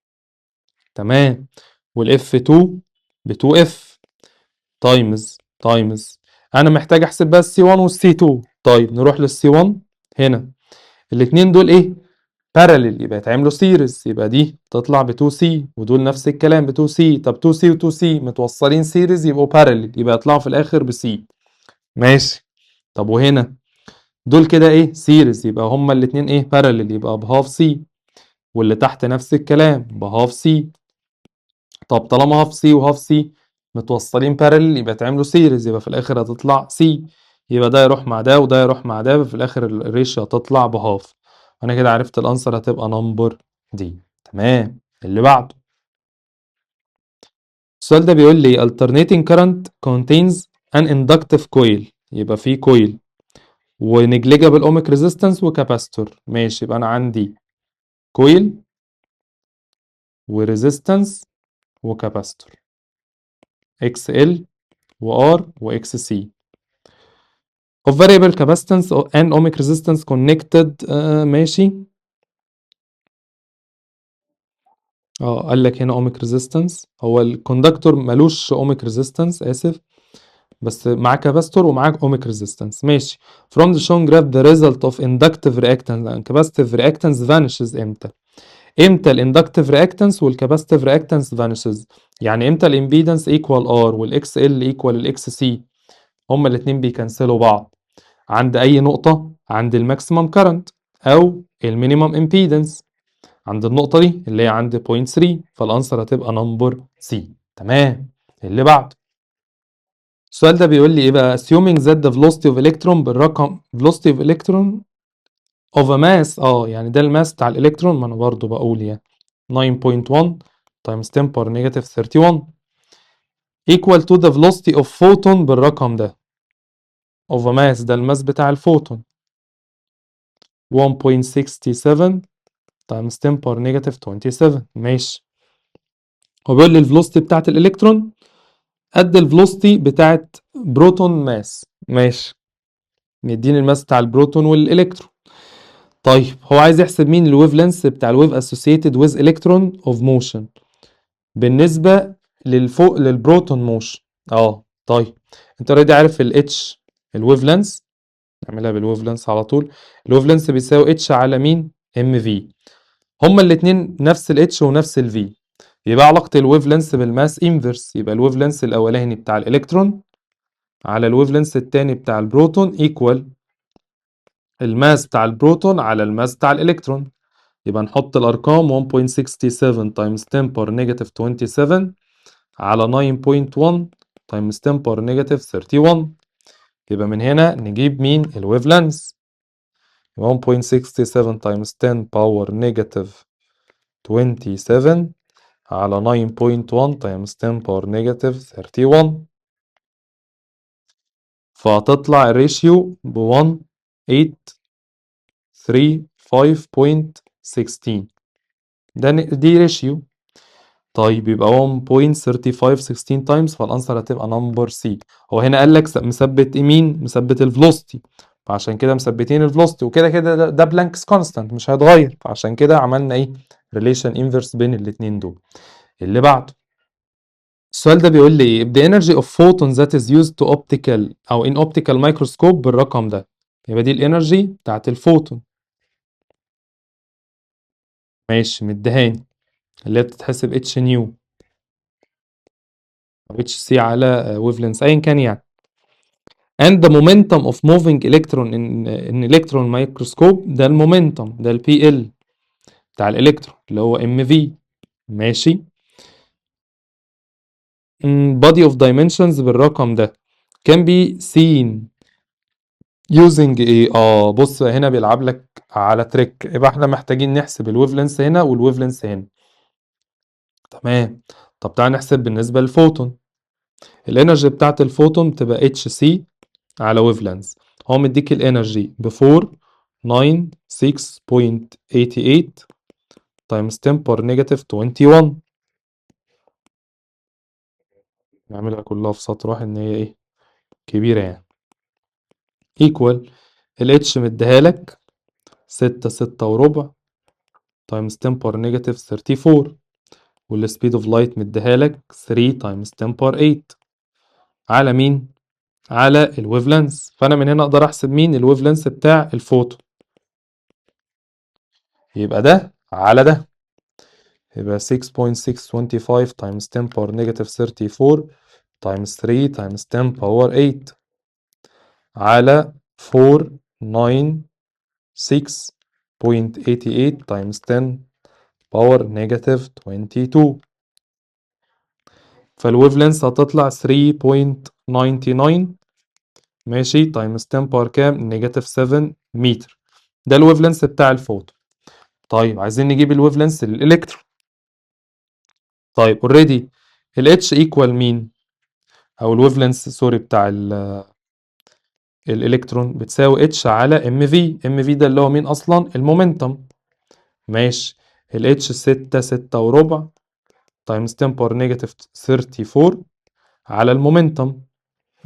تمام، والاف 2 ب 2 اف تايمز انا محتاج احسب بقى السي 1 والسي 2. طيب نروح للسي 1 هنا، الاثنين دول ايه؟ باراليل، يبقى يتعملوا سيريز، يبقى دي تطلع ب 2 سي ودول نفس الكلام ب 2 سي. طب 2 سي و 2 سي متوصلين سيريز يبقوا باراليل، يبقى يطلعوا في الاخر بسي. ماشي. طب وهنا دول كده ايه؟ سيريز، يبقى هما الاثنين ايه؟ باراليل، يبقى بهاف سي، واللي تحت نفس الكلام بهاف سي. طب طالما هاف سي وهاف سي متوصلين بارلل يبقى تعملوا سيريز، يبقى في الاخر هتطلع سي. يبقى ده يروح مع ده وده يروح مع ده، في الاخر الريشيو هتطلع بهاف. انا كده عرفت الانسر هتبقى نمبر دي. تمام. اللي بعده، السؤال ده بيقول لي alternating current contains an inductive coil، يبقى في كويل ونجليجابل اوميك ريزيستنس وكاباستور. ماشي، يبقى انا عندي كويل وريزيستنس وكاباستور اكس ال وار واكس سي of variable capacitance and ohmic resistance connected. ماشي. قال لك هنا ohmic resistance، هو الكوندكتور ملوش ohmic resistance، اسف، بس معاه كاباستور ومعاه ohmic resistance. ماشي. from the shown graph the result of inductive reactance and capacitive reactance vanishes. امتى الاندكتيف رياكتنس والكاباسيتيف رياكتنس vanishes؟ يعني امتى الامبيدنس ايكوال ار والاكس ال ايكوال الاكس سي؟ هما الاتنين بيكنسلوا بعض عند اي نقطة، عند الماكسيمم كارنت او المينيمم امبيدنس، عند النقطة دي اللي هي عند 0.3، فالانسر هتبقى نمبر سي. تمام. اللي بعده، السؤال ده بيقول لي ايه بقى؟ assuming that the velocity of electron بالرقم velocity of electron of a mass، يعني ده الماس بتاع الالكترون، ما انا برضو بقول يعني 9.1 times 10 power negative 31 equal to the velocity of photon بالرقم ده of a mass، ده الماس بتاع الفوتون 1.67 times 10 power negative 27. ماشي. هو بيقول لي الفلوسيتي بتاعت الالكترون قد الفلوسيتي بتاعت بروتون ماس. ماشي، مديني الماس بتاع البروتون والالكترون. طيب هو عايز يحسب مين الويف لينث بتاع الويف اسوسييتد ويز الكترون اوف موشن بالنسبه للبروتون موشن. طيب انت اوريدي عارف الاتش الويف لينث، نعملها بالويف لينث على طول. الويف لينث بيساوي اتش على مين؟ ام في. هما الاثنين نفس الاتش ونفس الفي، يبقى علاقة الويف لينث بالماس انفرس، يبقى الويف لينث الاولاني بتاع الالكترون على الويف لينث التاني بتاع البروتون ايكوال الماس بتاع البروتون على الماس بتاع الالكترون. يبقى نحط الارقام 1.67 times 10 power negative 27 على 9.1 times 10 power negative 31. يبقى من هنا نجيب مين؟ الويف لينث 1.67 times 10 power negative 27 على 9.1 times 10 power negative 31، فهتطلع الريشيو ب 1835.16. دي ريشيو. طيب يبقى 1.3516 تايمز، فالانسر هتبقى نمبر سي. هو هنا قال لك مثبت مين؟ مثبت الفلوسيتي، فعشان كده مثبتين الفلوسيتي، وكده كده ده بلانكس كونستانت مش هيتغير، فعشان كده عملنا ايه؟ ريليشن انفرس بين الاثنين دول. اللي بعده، السؤال ده بيقول لي ايه؟ the energy of photon that is used to optical او in optical microscope بالرقم ده. يبقى دي الانرجي بتاعت الفوتون. ماشي، مديهاني اللي هي بتتحسب اتش نيو او اتش سي على ويف لينث ايا كان يعني. and the momentum of moving electron in electron microscope، ده المومنتم، ده البي ال بتاع الالكترون اللي هو ام في. ماشي. body of dimensions بالرقم ده can be seen using ايه؟ بص هنا بيلعب لك على تريك، يبقى احنا محتاجين نحسب الويف لينث هنا والويف لينث هنا. تمام. طب تعالى نحسب بالنسبة للفوتون. الانرجي بتاعت الفوتون بتبقى اتش سي على ويف لينث. هو مديك الانرجي ب 496.88 تايمز 10 باور نيجاتيف 21. نعملها كلها في سطر واحد ان هي ايه كبيرة يعني. ايكوال الاتش مديها لك 6.6 تايمز 10 باور نيجاتيف 34، والسبيد اوف لايت مديها لك 3 تايمز 10 باور 8 على مين؟ على الويف لينث. فانا من هنا اقدر احسب مين الويف لينث بتاع الفوتون. يبقى ده على ده، يبقى 6.625 times 10 power negative 34 times 3 times 10 power 8 على 496.88 times 10 power negative 22. فالويف لينث هتطلع 3.99 ماشي تايمز 10 باور كام نيجاتيف 7 متر. ده الويف لينث بتاع الفوتون. طيب عايزين نجيب الويف لينث للالكترون. طيب اوريدي الاتش ايكوال مين، او الويف لينث سوري بتاع الالكترون بتساوي اتش على ام في. ام في ده اللي هو مين اصلا؟ المومنتم. ماشي. الاتش 6.6 تايمز 10 باور نيجاتيف 34 على المومنتم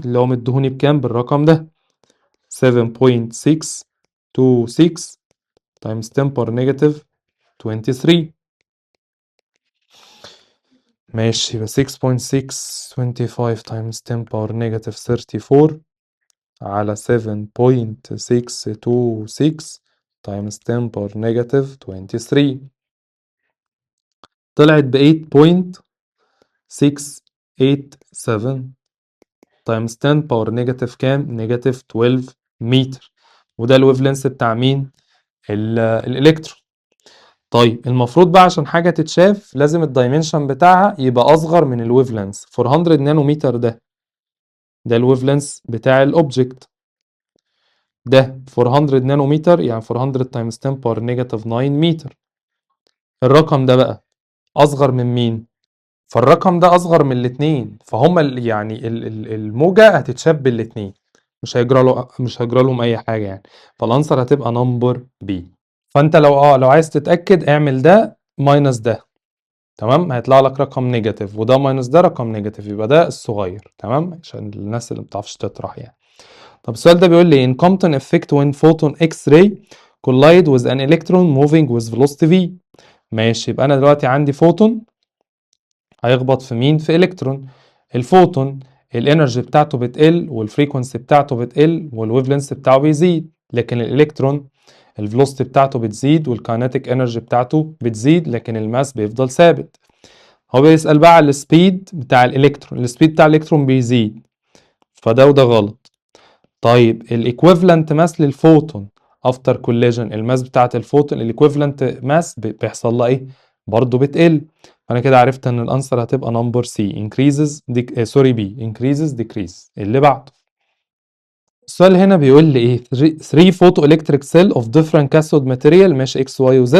اللي هو مدهوني بكام؟ بالرقم ده 7.626 تايمز 10 باور نيجاتيف 23. ماشي. يبقى 6.625 تايمز 10 باور نيجاتيف 34 على 7.626 تايمز 10 باور نيجاتيف 23 طلعت ب 8.687 تايمز 10 باور نيجاتيف كام؟ نيجاتيف 12 متر. وده الويف لينث بتاع مين؟ الالكترون. طيب المفروض بقى عشان حاجه تتشاف لازم الدايمنشن بتاعها يبقى اصغر من الويف لينث. 400 نانومتر ده الويف لينث بتاع الاوبجكت. ده 400 نانومتر يعني 400 تايمز 10 باور نيجاتيف 9 متر. الرقم ده بقى اصغر من مين؟ فالرقم ده اصغر من الاتنين، فهم يعني الموجة هتتشاف بالاتنين، مش هيجرى لهم اي حاجة يعني. فالانسر هتبقى نمبر بي. فانت لو عايز تتأكد اعمل ده ماينس ده، تمام؟ هيطلع لك رقم نيجاتيف، وده ماينس ده رقم نيجاتيف، يبقى ده الصغير، تمام؟ عشان الناس اللي مبتعرفش تطرح يعني. طب السؤال ده بيقول لي in Compton effect when photon X-ray collide with an electron moving with velocity v. ماشي. يبقى انا دلوقتي عندي فوتون هيخبط في مين؟ في الكترون. الفوتون الانرجي بتاعته بتقل والفريكونسي بتاعته بتقل والويف لينث بتاعه بيزيد، لكن الالكترون الفلوسيتي بتاعته بتزيد والكاينيتيك انرجي بتاعته بتزيد، لكن الماس بيفضل ثابت. هو بيسأل بقى على السبيد بتاع الالكترون. السبيد بتاع الالكترون بيزيد، فده وده غلط. طيب الايكويفالنت ماس للفوتون افتر كوليجن، الماس بتاعت الفوتون الايكويفالنت ماس بيحصل لها ايه؟ برضه بتقل. فانا كده عرفت ان الانسر هتبقى نمبر سي increases سوري بي increases decrease. اللي بعده السؤال هنا بيقول لي ايه 3 photo electric cell of different cathode material ماشي x y و z.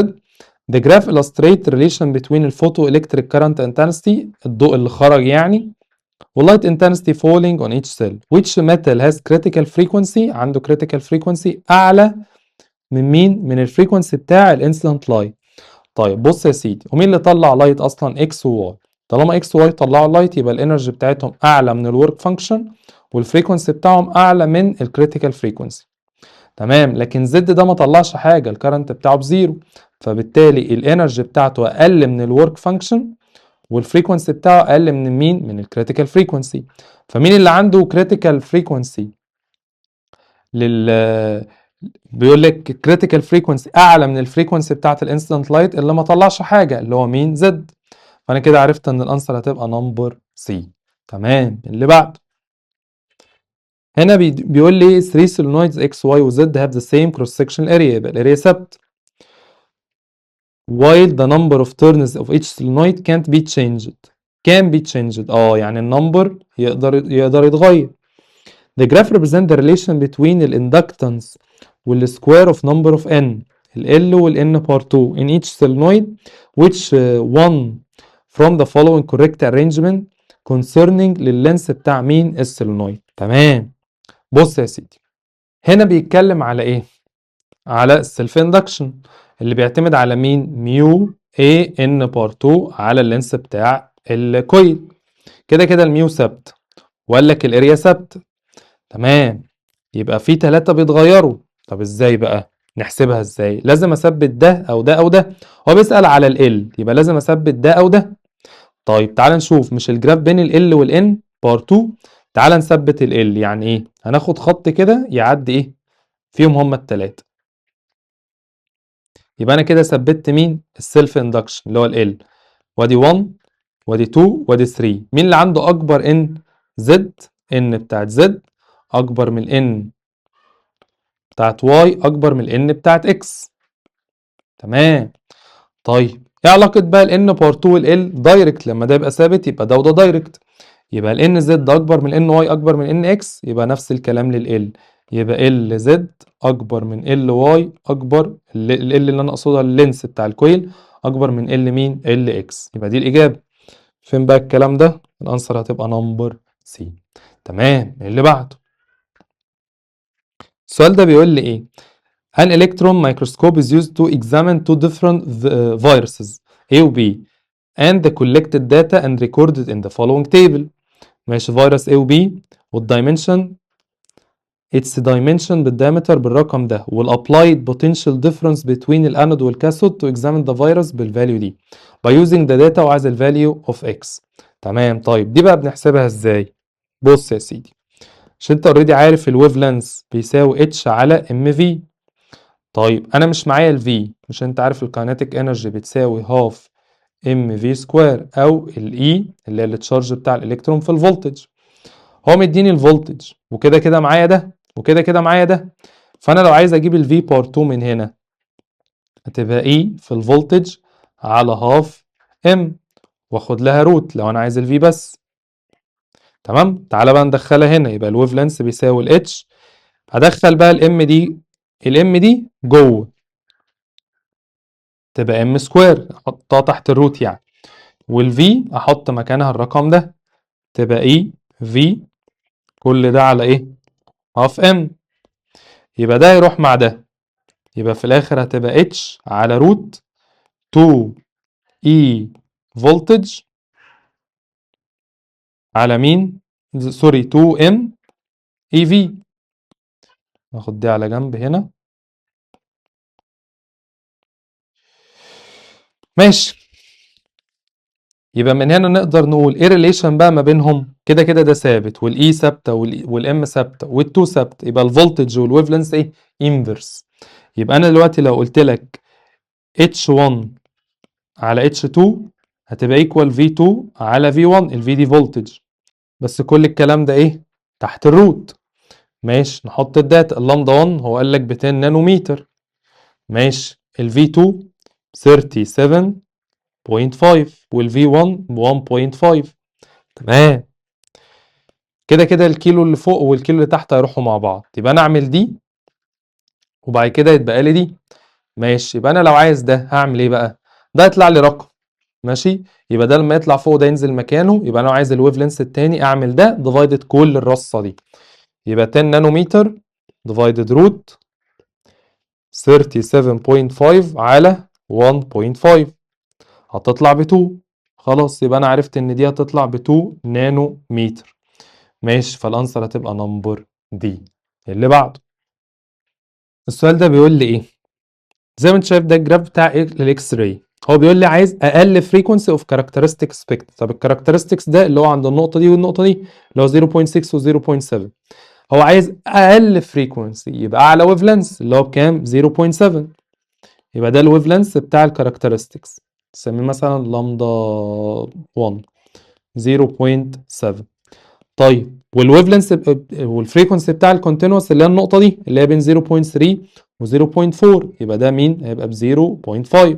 The graph illustrate relation between الفوتو electric current intensity الضوء اللي خرج يعني والlight intensity falling on each cell. Which metal has critical frequency عنده critical frequency أعلى من مين؟ من الفريكونسي بتاع الانسيدنت لايت. طيب بص يا سيدي، ومين اللي طلع لايت أصلا؟ اكس وواي. طالما اكس وواي طلعوا لايت يبقى الانرجي بتاعتهم أعلى من الورك فانكشن والفريكونسي بتاعهم أعلى من الكريتيكال فريكونسي. تمام. لكن زد ده ما طلعش حاجة، الكرنت بتاعه بزيرو، فبالتالي الانرجي بتاعته أقل من الورك فانكشن والفريكونسي بتاعه اقل من مين؟ من الكريتيكال فريكونسي. فمين اللي عنده كريتيكال فريكونسي بيقول لك كريتيكال فريكونسي اعلى من الفريكونسي بتاعت الانستنت لايت اللي ما طلعش حاجه، اللي هو مين؟ زد. فانا كده عرفت ان الانسر هتبقى نمبر سي. تمام. اللي بعده هنا بيقول لي 3 solenoids x y و z have the same cross sectional area، يبقى الاريا ثابت. while the number of turns of each solenoid can't be changed. can be changed يعني النمبر يقدر يتغير. The graph represent the relation between الانductance والsquare of number of n ال L وال n power 2 in each solenoid which one from the following correct arrangement concerning لللينس بتاع مين؟ السولينويد. تمام. بص يا سيدي، هنا بيتكلم على ايه؟ على السيلف اندكشن اللي بيعتمد على مين؟ ميو اي ان بار 2 على اللينس بتاع الكويل. كده كده الميو ثابت وقال لك الاريا ثابت. تمام. يبقى في 3 بيتغيروا. طب ازاي بقى؟ نحسبها ازاي؟ لازم اثبت ده او ده او ده. هو بيسأل على ال يبقى لازم اثبت ده او ده. طيب تعال نشوف، مش الجراف بين ال والان بار 2؟ تعال نثبت ال يعني ايه؟ هناخد خط كده يعدي ايه فيهم هما التلاتة. يبقى انا كده ثبت مين؟ السيلف اندكشن اللي هو ال. وادي 1 وادي 2 وادي 3. مين اللي عنده اكبر ان؟ زد. ان بتاعت زد اكبر من ان بتاعت واي اكبر من الان بتاعت اكس. تمام. طيب ايه علاقة بقى الان بار 2 والال؟ دايركت، لما ده يبقى ثابت يبقى ده وده دايركت. يبقى الان زد اكبر من ان واي اكبر من ان اكس، يبقى نفس الكلام لل. يبقى ال زد اكبر من ال واي اكبر ال اللي انا اقصدها اللينس بتاع الكويل اكبر من ال مين؟ ال اكس. يبقى دي الاجابة. فين بقى الكلام ده؟ الانسر هتبقى نمبر سي. تمام. اللي بعده، السؤال ده بيقول لي ايه؟ An electron microscope is used to examine two different viruses A و B and the collected data and recorded in the following table. ماشي، فيروس A و B والدايمنشن its dimension بالdiameter بالرقم ده والapplied potential difference between الانود والكاثود to examine the virus بالفاليو دي by using the data وعايز الفاليو of x. تمام. طيب دي بقى بنحسبها ازاي؟ بص يا سيدي، عشان انت اوريدي عارف الويف لينث بيساوي اتش على ام في. طيب انا مش معايا الفي، مش انت عارف الكاينيتيك انرجي بتساوي هاف ام في سكوير او الاي اللي هي التشارج بتاع الالكترون في الفولتج. هو مديني الفولتج وكده كده معايا ده وكده كده معايا ده. فانا لو عايز اجيب الفي بار 2 من هنا هتبقى اي في الفولتج على هاف ام واخد لها روت لو انا عايز الفي بس. تمام. تعالى بقى ندخلها هنا، يبقى الويف لينث بيساوي الاتش. هدخل بقى الام دي، الام دي جوه تبقى ام سكوير احطها تحت الروت يعني، والفي احط مكانها الرقم ده تبقى اي في كل ده على ايه؟ هاف ام. يبقى ده يروح مع ده، يبقى في الاخر هتبقى اتش على روت 2 اي فولتج على مين؟ سوري 2 ام اي في. ناخد دي على جنب هنا. ماشي. يبقى من هنا نقدر نقول ايه الريليشن بقى ما بينهم؟ كده كده ده ثابت والاي ثابته والام ثابته والتو ثابت، يبقى الفولتج والويف لينث ايه؟ انفرس. يبقى انا دلوقتي لو قلت لك H1 على H2 هتبقى ايكوال V2 على V1. الفي دي فولتج، بس كل الكلام ده ايه؟ تحت الروت. ماشي. نحط الداتا. اللامدا 1 هو قال لك ب 10 نانومتر. ماشي. الفي 2 37.5 والفي 1 ب 1.5. تمام. كده كده الكيلو اللي فوق والكيلو اللي تحت هيروحوا مع بعض، يبقى انا اعمل دي وبعد كده يتبقى لي دي. ماشي. يبقى انا لو عايز ده هعمل ايه بقى؟ ده يطلع لي رقم. ماشي. يبقى ده لما يطلع فوق ده ينزل مكانه. يبقى انا لو عايز الويف لينس التاني اعمل ده ديفايدد كل الرصه دي. يبقى 10 نانومتر ديفايدد روت 37.5 على 1.5 هتطلع ب 2. خلاص يبقى انا عرفت ان دي هتطلع ب 2 نانو متر. ماشي. فالانسر هتبقى نمبر دي. اللي بعده، السؤال ده بيقول لي ايه؟ زي ما انت شايف ده الجراف بتاع ايه؟ الاكس راي. هو بيقول لي عايز اقل فريكونسي اوف كاركترستيك سبيكت. طب الكاركترستكس ده اللي هو عند النقطه دي والنقطه دي اللي هو 0.6 و 0.7. هو عايز اقل فريكونسي يبقى اعلى ويف لينث اللي هو بكام؟ 0.7. يبقى ده الويف لينث بتاع الكاركترستكس، نسميه مثلا لامدا 1 0.7. طيب والويف لينث والفريكونسي بتاع الكونتينوس اللي هي النقطه دي اللي هي بين 0.3 و 0.4 يبقى ده مين؟ هيبقى ب 0.5.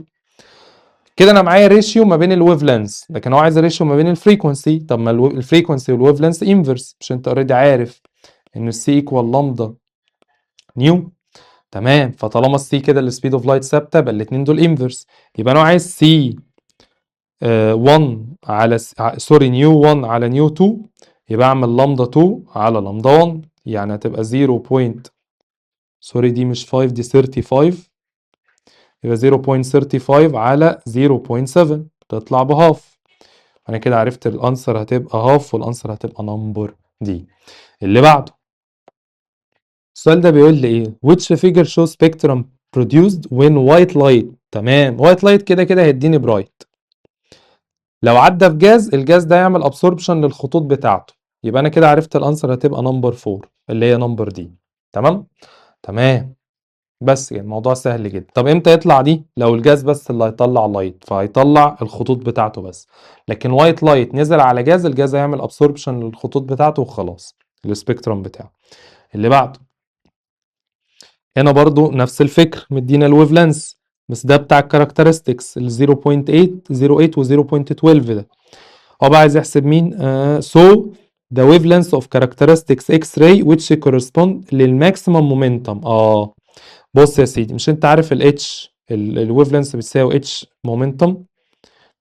كده انا معايا ريشيو ما بين الويف لينث، لكن هو عايز ريشيو ما بين الفريكونسي. طب ما الفريكونسي والويف لينث انفرس، مش انت اوريدي عارف ان السي ايكوال لامدا نيو؟ تمام. فطالما السي كده السبيد اوف لايت ثابته يبقى الاثنين دول انفرس. يبقى انا عايز سي 1 على سوري نيو 1 على نيو 2، يبقى اعمل لامدا 2 على لامدا 1، يعني هتبقى 0 بوينت، سوري دي مش 5 دي 35، يبقى 0.35 على 0.7 تطلع بهاف. انا كده عرفت الانسر هتبقى هاف والانسر هتبقى نمبر دي. اللي بعده السؤال ده بيقول لي ايه which figure shows spectrum produced when white light. تمام white light كده كده هيديني برايت، لو عدى في جاز الجاز ده يعمل ابسوربشن للخطوط بتاعته، يبقى انا كده عرفت الانسر هتبقى نمبر 4 اللي هي نمبر دي. تمام تمام بس يعني الموضوع سهل جدا. طب امتى يطلع دي؟ لو الجاز بس اللي هيطلع لايت فهيطلع الخطوط بتاعته بس، لكن وايت لايت نزل على جاز الجاز هيعمل ابسوربشن للخطوط بتاعته وخلاص السبيكترم بتاعه. اللي بعده هنا برضو نفس الفكر، مدينا الويف لينس بس ده بتاع الكاركترستكس ال 0.8 و 0.12 ده. هو بقى عايز يحسب مين؟ so the wavelength of characteristics X-ray which correspond للماكسيمم مومنتم. بص يا سيدي، مش انت عارف ال H الويف لينس بتساوي H مومنتم؟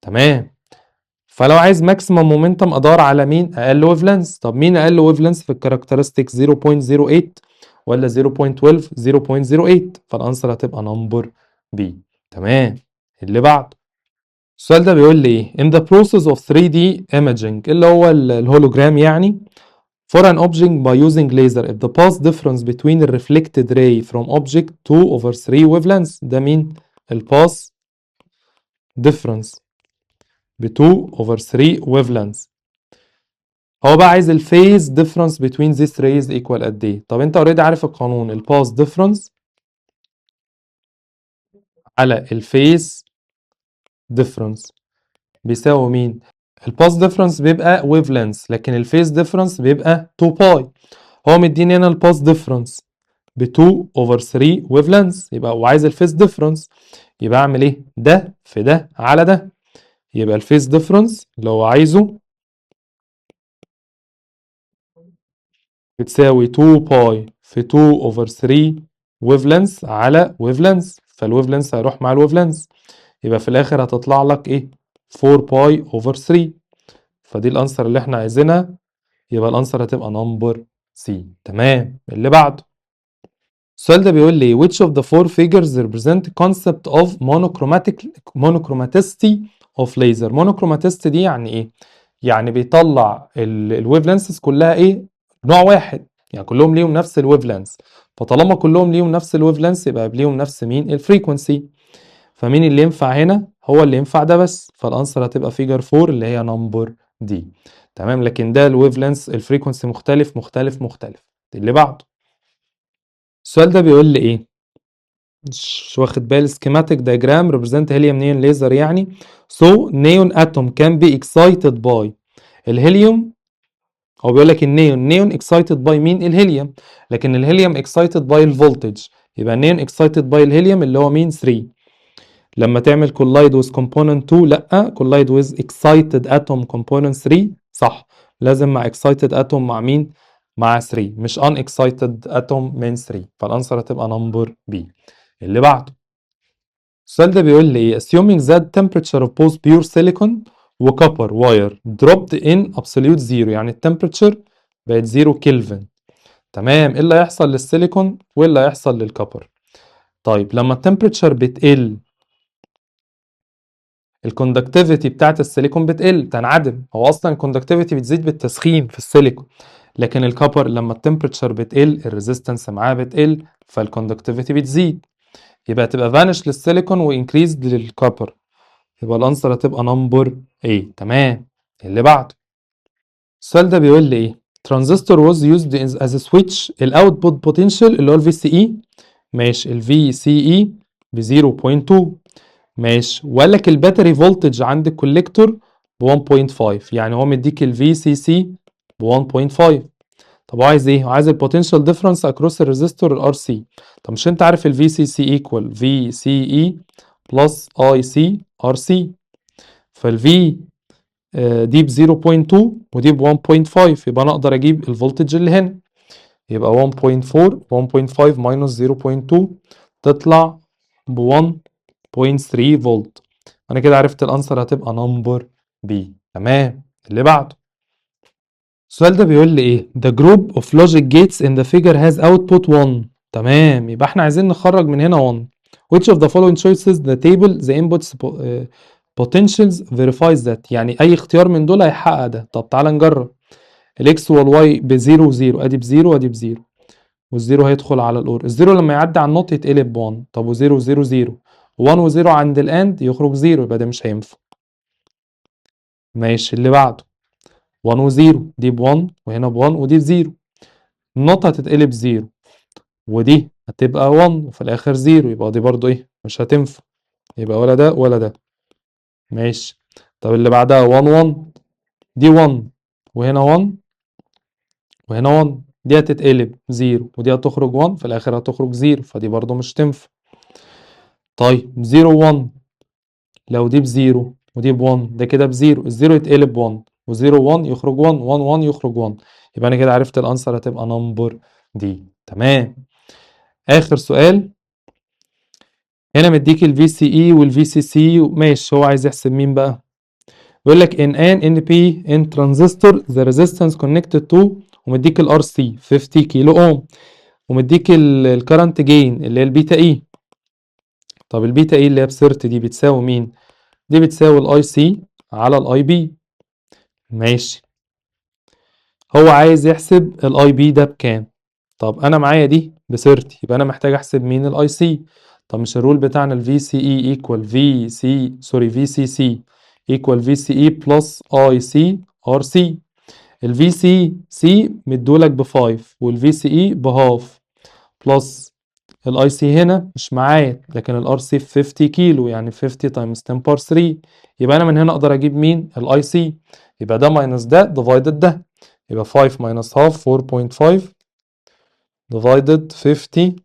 تمام، فلو عايز ماكسيمم مومنتم ادور على مين؟ اقل ويف لينس. طب مين اقل ويف لينس في الكاركترستكس؟ 0.08 ولا 0.12؟ 0.08، فالانسر هتبقى نمبر بي. تمام. اللي بعده السؤال ده بيقول لي ايه in the process of 3D imaging اللي هو الهولوجرام يعني for an object by using laser if the path difference between the reflected ray from object 2/3 wavelengths. ده مين؟ الباس difference ب 2/3 wavelengths. هو بقى عايز الفيز difference between these rays equal قد ايه؟ طب انت اوريدي عارف القانون، الباس difference على الفيز difference بيساوي مين؟ الباس ديفرنس بيبقى ويف لينث لكن الفيز ديفرنس بيبقى 2 باي. هو مديني هنا الباس ديفرنس ب 2/3 ويف لينث، يبقى وعايز الفيز ديفرنس، يبقى اعمل ايه؟ ده في ده على ده، يبقى الفيز ديفرنس اللي هو عايزه بتساوي 2 باي في 2/3 ويف لينث على ويف لينث، فالويف لينث هيروح مع الويف لينث، يبقى في الاخر هتطلع لك ايه؟ 4 باي اوفر 3. فدي الانسر اللي احنا عايزينها، يبقى الانسر هتبقى نمبر سي. تمام. اللي بعده السؤال ده بيقول لي which of the four figures represent concept of monochromaticity of laser. monochromaticity دي يعني ايه؟ يعني بيطلع الويف لينسز كلها ايه؟ نوع واحد، يعني كلهم ليهم نفس الويف لينس، فطالما كلهم ليهم نفس الويف لينس يبقى ليهم نفس مين؟ الفريكونسي. فمين اللي ينفع هنا؟ هو اللي ينفع ده بس، فالانسر هتبقى فيجر 4 اللي هي نمبر دي. تمام، لكن ده الويف لينس الفريكونسي مختلف. اللي بعده السؤال ده بيقول لي ايه؟ مش واخد بالي schematic diagram represent helium neon laser يعني so neon atom can be excited by الهيليوم. هو بيقول لك النيون excited by مين؟ الهيليوم، لكن الهيليوم excited by الفولتج، يبقى النيون excited by الهيليوم اللي هو مين؟ 3. لما تعمل collide with component 2 لا collide with excited atom component 3 صح، لازم مع excited atom مع مين؟ مع 3 مش unexcited atom من 3، فالانسر هتبقى نمبر بي. اللي بعده السؤال ده بيقول لي ايه assuming that temperature of both pure silicon وكبر wire dropped in absolute zero يعني التمبريتشر بقت 0 كلفن. تمام، ايه اللي هيحصل للسيليكون وايه اللي هيحصل للكبر؟ طيب لما التمبريتشر بتقل الكوندكتيفيتي بتاعت السيليكون بتقل تنعدم، هو اصلا الكوندكتيفيتي بتزيد بالتسخين في السيليكون، لكن الكبر لما التمبريتشر بتقل الريزيستنس معاه بتقل فالكوندكتيفيتي بتزيد، يبقى تبقى فانش للسيليكون وانكريزد للكبر، يبقى الانسر هتبقى نمبر ايه. تمام. اللي بعده السؤال ده بيقول لي ايه ترانزستور was used as a switch الاوتبوت بوتنشال اللي هو الفي سي اي ماشي الفي سي اي ب 0.2 ماشي، وقال لك الباتري فولتج عند الكوليكتور ب 1.5 يعني هو مديك الفي سي سي ب 1.5. طب هو عايز ايه؟ هو عايز البوتنشال ديفرنس اكروس الريزستور الار سي. طب مش انت عارف الفي سي سي ايكوال في سي اي بلس اي سي ار سي، فالفي دي ب 0.2 ودي ب 1.5 يبقى انا اقدر اجيب الفولتج اللي هنا، يبقى 1.4 1.5 ماينس 0.2 تطلع ب 1.3 فولت. أنا كده عرفت الأنسر هتبقى نمبر بي. تمام. اللي بعده السؤال ده بيقول لي إيه؟ The group of logic gates in the figure has output 1. تمام، يبقى إحنا عايزين نخرج من هنا 1. Which of the following choices the table the inputs potentials verifies that؟ يعني أي اختيار من دول هيحقق ده. طب تعالى نجرب. الإكس والواي بزيرو وزيرو، أدي بزيرو وأدي بزيرو، والزيرو هيدخل على الأور. الزيرو لما يعدي على النوت يتقلب ب1. طب وزيرو وزيرو زيرو، 1 وزيرو عند الأند يخرج زيرو، يبقى ده مش هينفع. ماشي، اللي بعده 1 وزيرو، دي ب1 وهنا ب1 ودي بزيرو، النقطة هتتقلب زيرو، ودي هتبقى 1 وفي الآخر زيرو، يبقى دي برضو إيه مش هتنفع، يبقى ولا ده ولا ده. ماشي. طب اللي بعدها 1 1، دي 1 وهنا 1 وهنا 1، دي هتتقلب زيرو ودي هتخرج 1 في الآخر هتخرج زيرو، فدي برضو مش تنفع. طيب 0 1، لو دي بزيرو ودي ب1 ده كده بزيرو، الزيرو يتقلب 1 و0 1 يخرج 1، 1 1 يخرج 1، يبقى انا كده عرفت الانسر هتبقى نمبر دي. تمام. اخر سؤال، هنا مديك الفي سي اي والفي سي سي، ماشي، هو عايز يحسب مين بقى؟ بيقول لك ان ان بي ان ترانزستور ذا ريزيستنس كونكتد تو، ومديك الار سي 50 كيلو اوم، ومديك الكرنت جين اللي هي البيتا اي. طب البيتا اي اللي هي بسيرت دي بتساوي مين؟ دي بتساوي الاي سي على الاي بي. ماشي. هو عايز يحسب الاي بي ده بكام؟ طب انا معايا دي ب 30، يبقى انا محتاج احسب مين؟ الاي سي. طب مش الرول بتاعنا الفي سي اي ايكوال في سي سوري في سي سي ايكوال في سي اي بلس اي سي ار سي. الفي سي سي مدولك ب 5 والفي سي اي بهاف، بلس الاي سي هنا مش معايا لكن الار سي 50 كيلو، يعني 50 تايمز 10 باور 3، يبقى انا من هنا اقدر اجيب مين؟ الاي سي. يبقى ده ماينس ده ديفايدد ده، يبقى 5 minus half 4.5 divided 50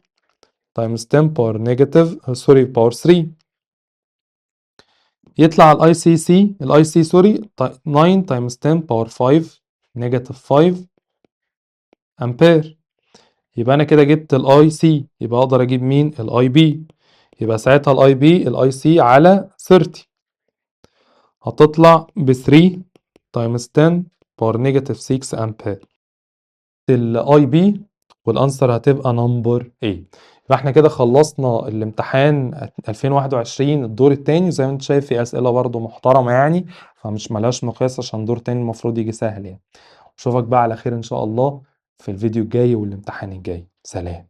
times 10 power negative سوري power 3، يطلع الاي سي سي الاي سي سوري 9 times 10 power 5 negative 5 امبير. يبقى انا كده جبت الاي سي، يبقى اقدر اجيب مين؟ الاي بي. يبقى ساعتها الاي بي الاي سي على 30 هتطلع ب 3 times 10 power negative 6 امبير. الاي بي والانسر هتبقى نمبر ايه. يبقى احنا كده خلصنا الامتحان 2021 الدور التاني، زي ما انت شايف في اسئله برضو محترمه يعني، فمش ملهاش مقياس عشان دور تاني المفروض يجي سهل يعني. اشوفك بقى على خير ان شاء الله في الفيديو الجاي والامتحان الجاي. سلام.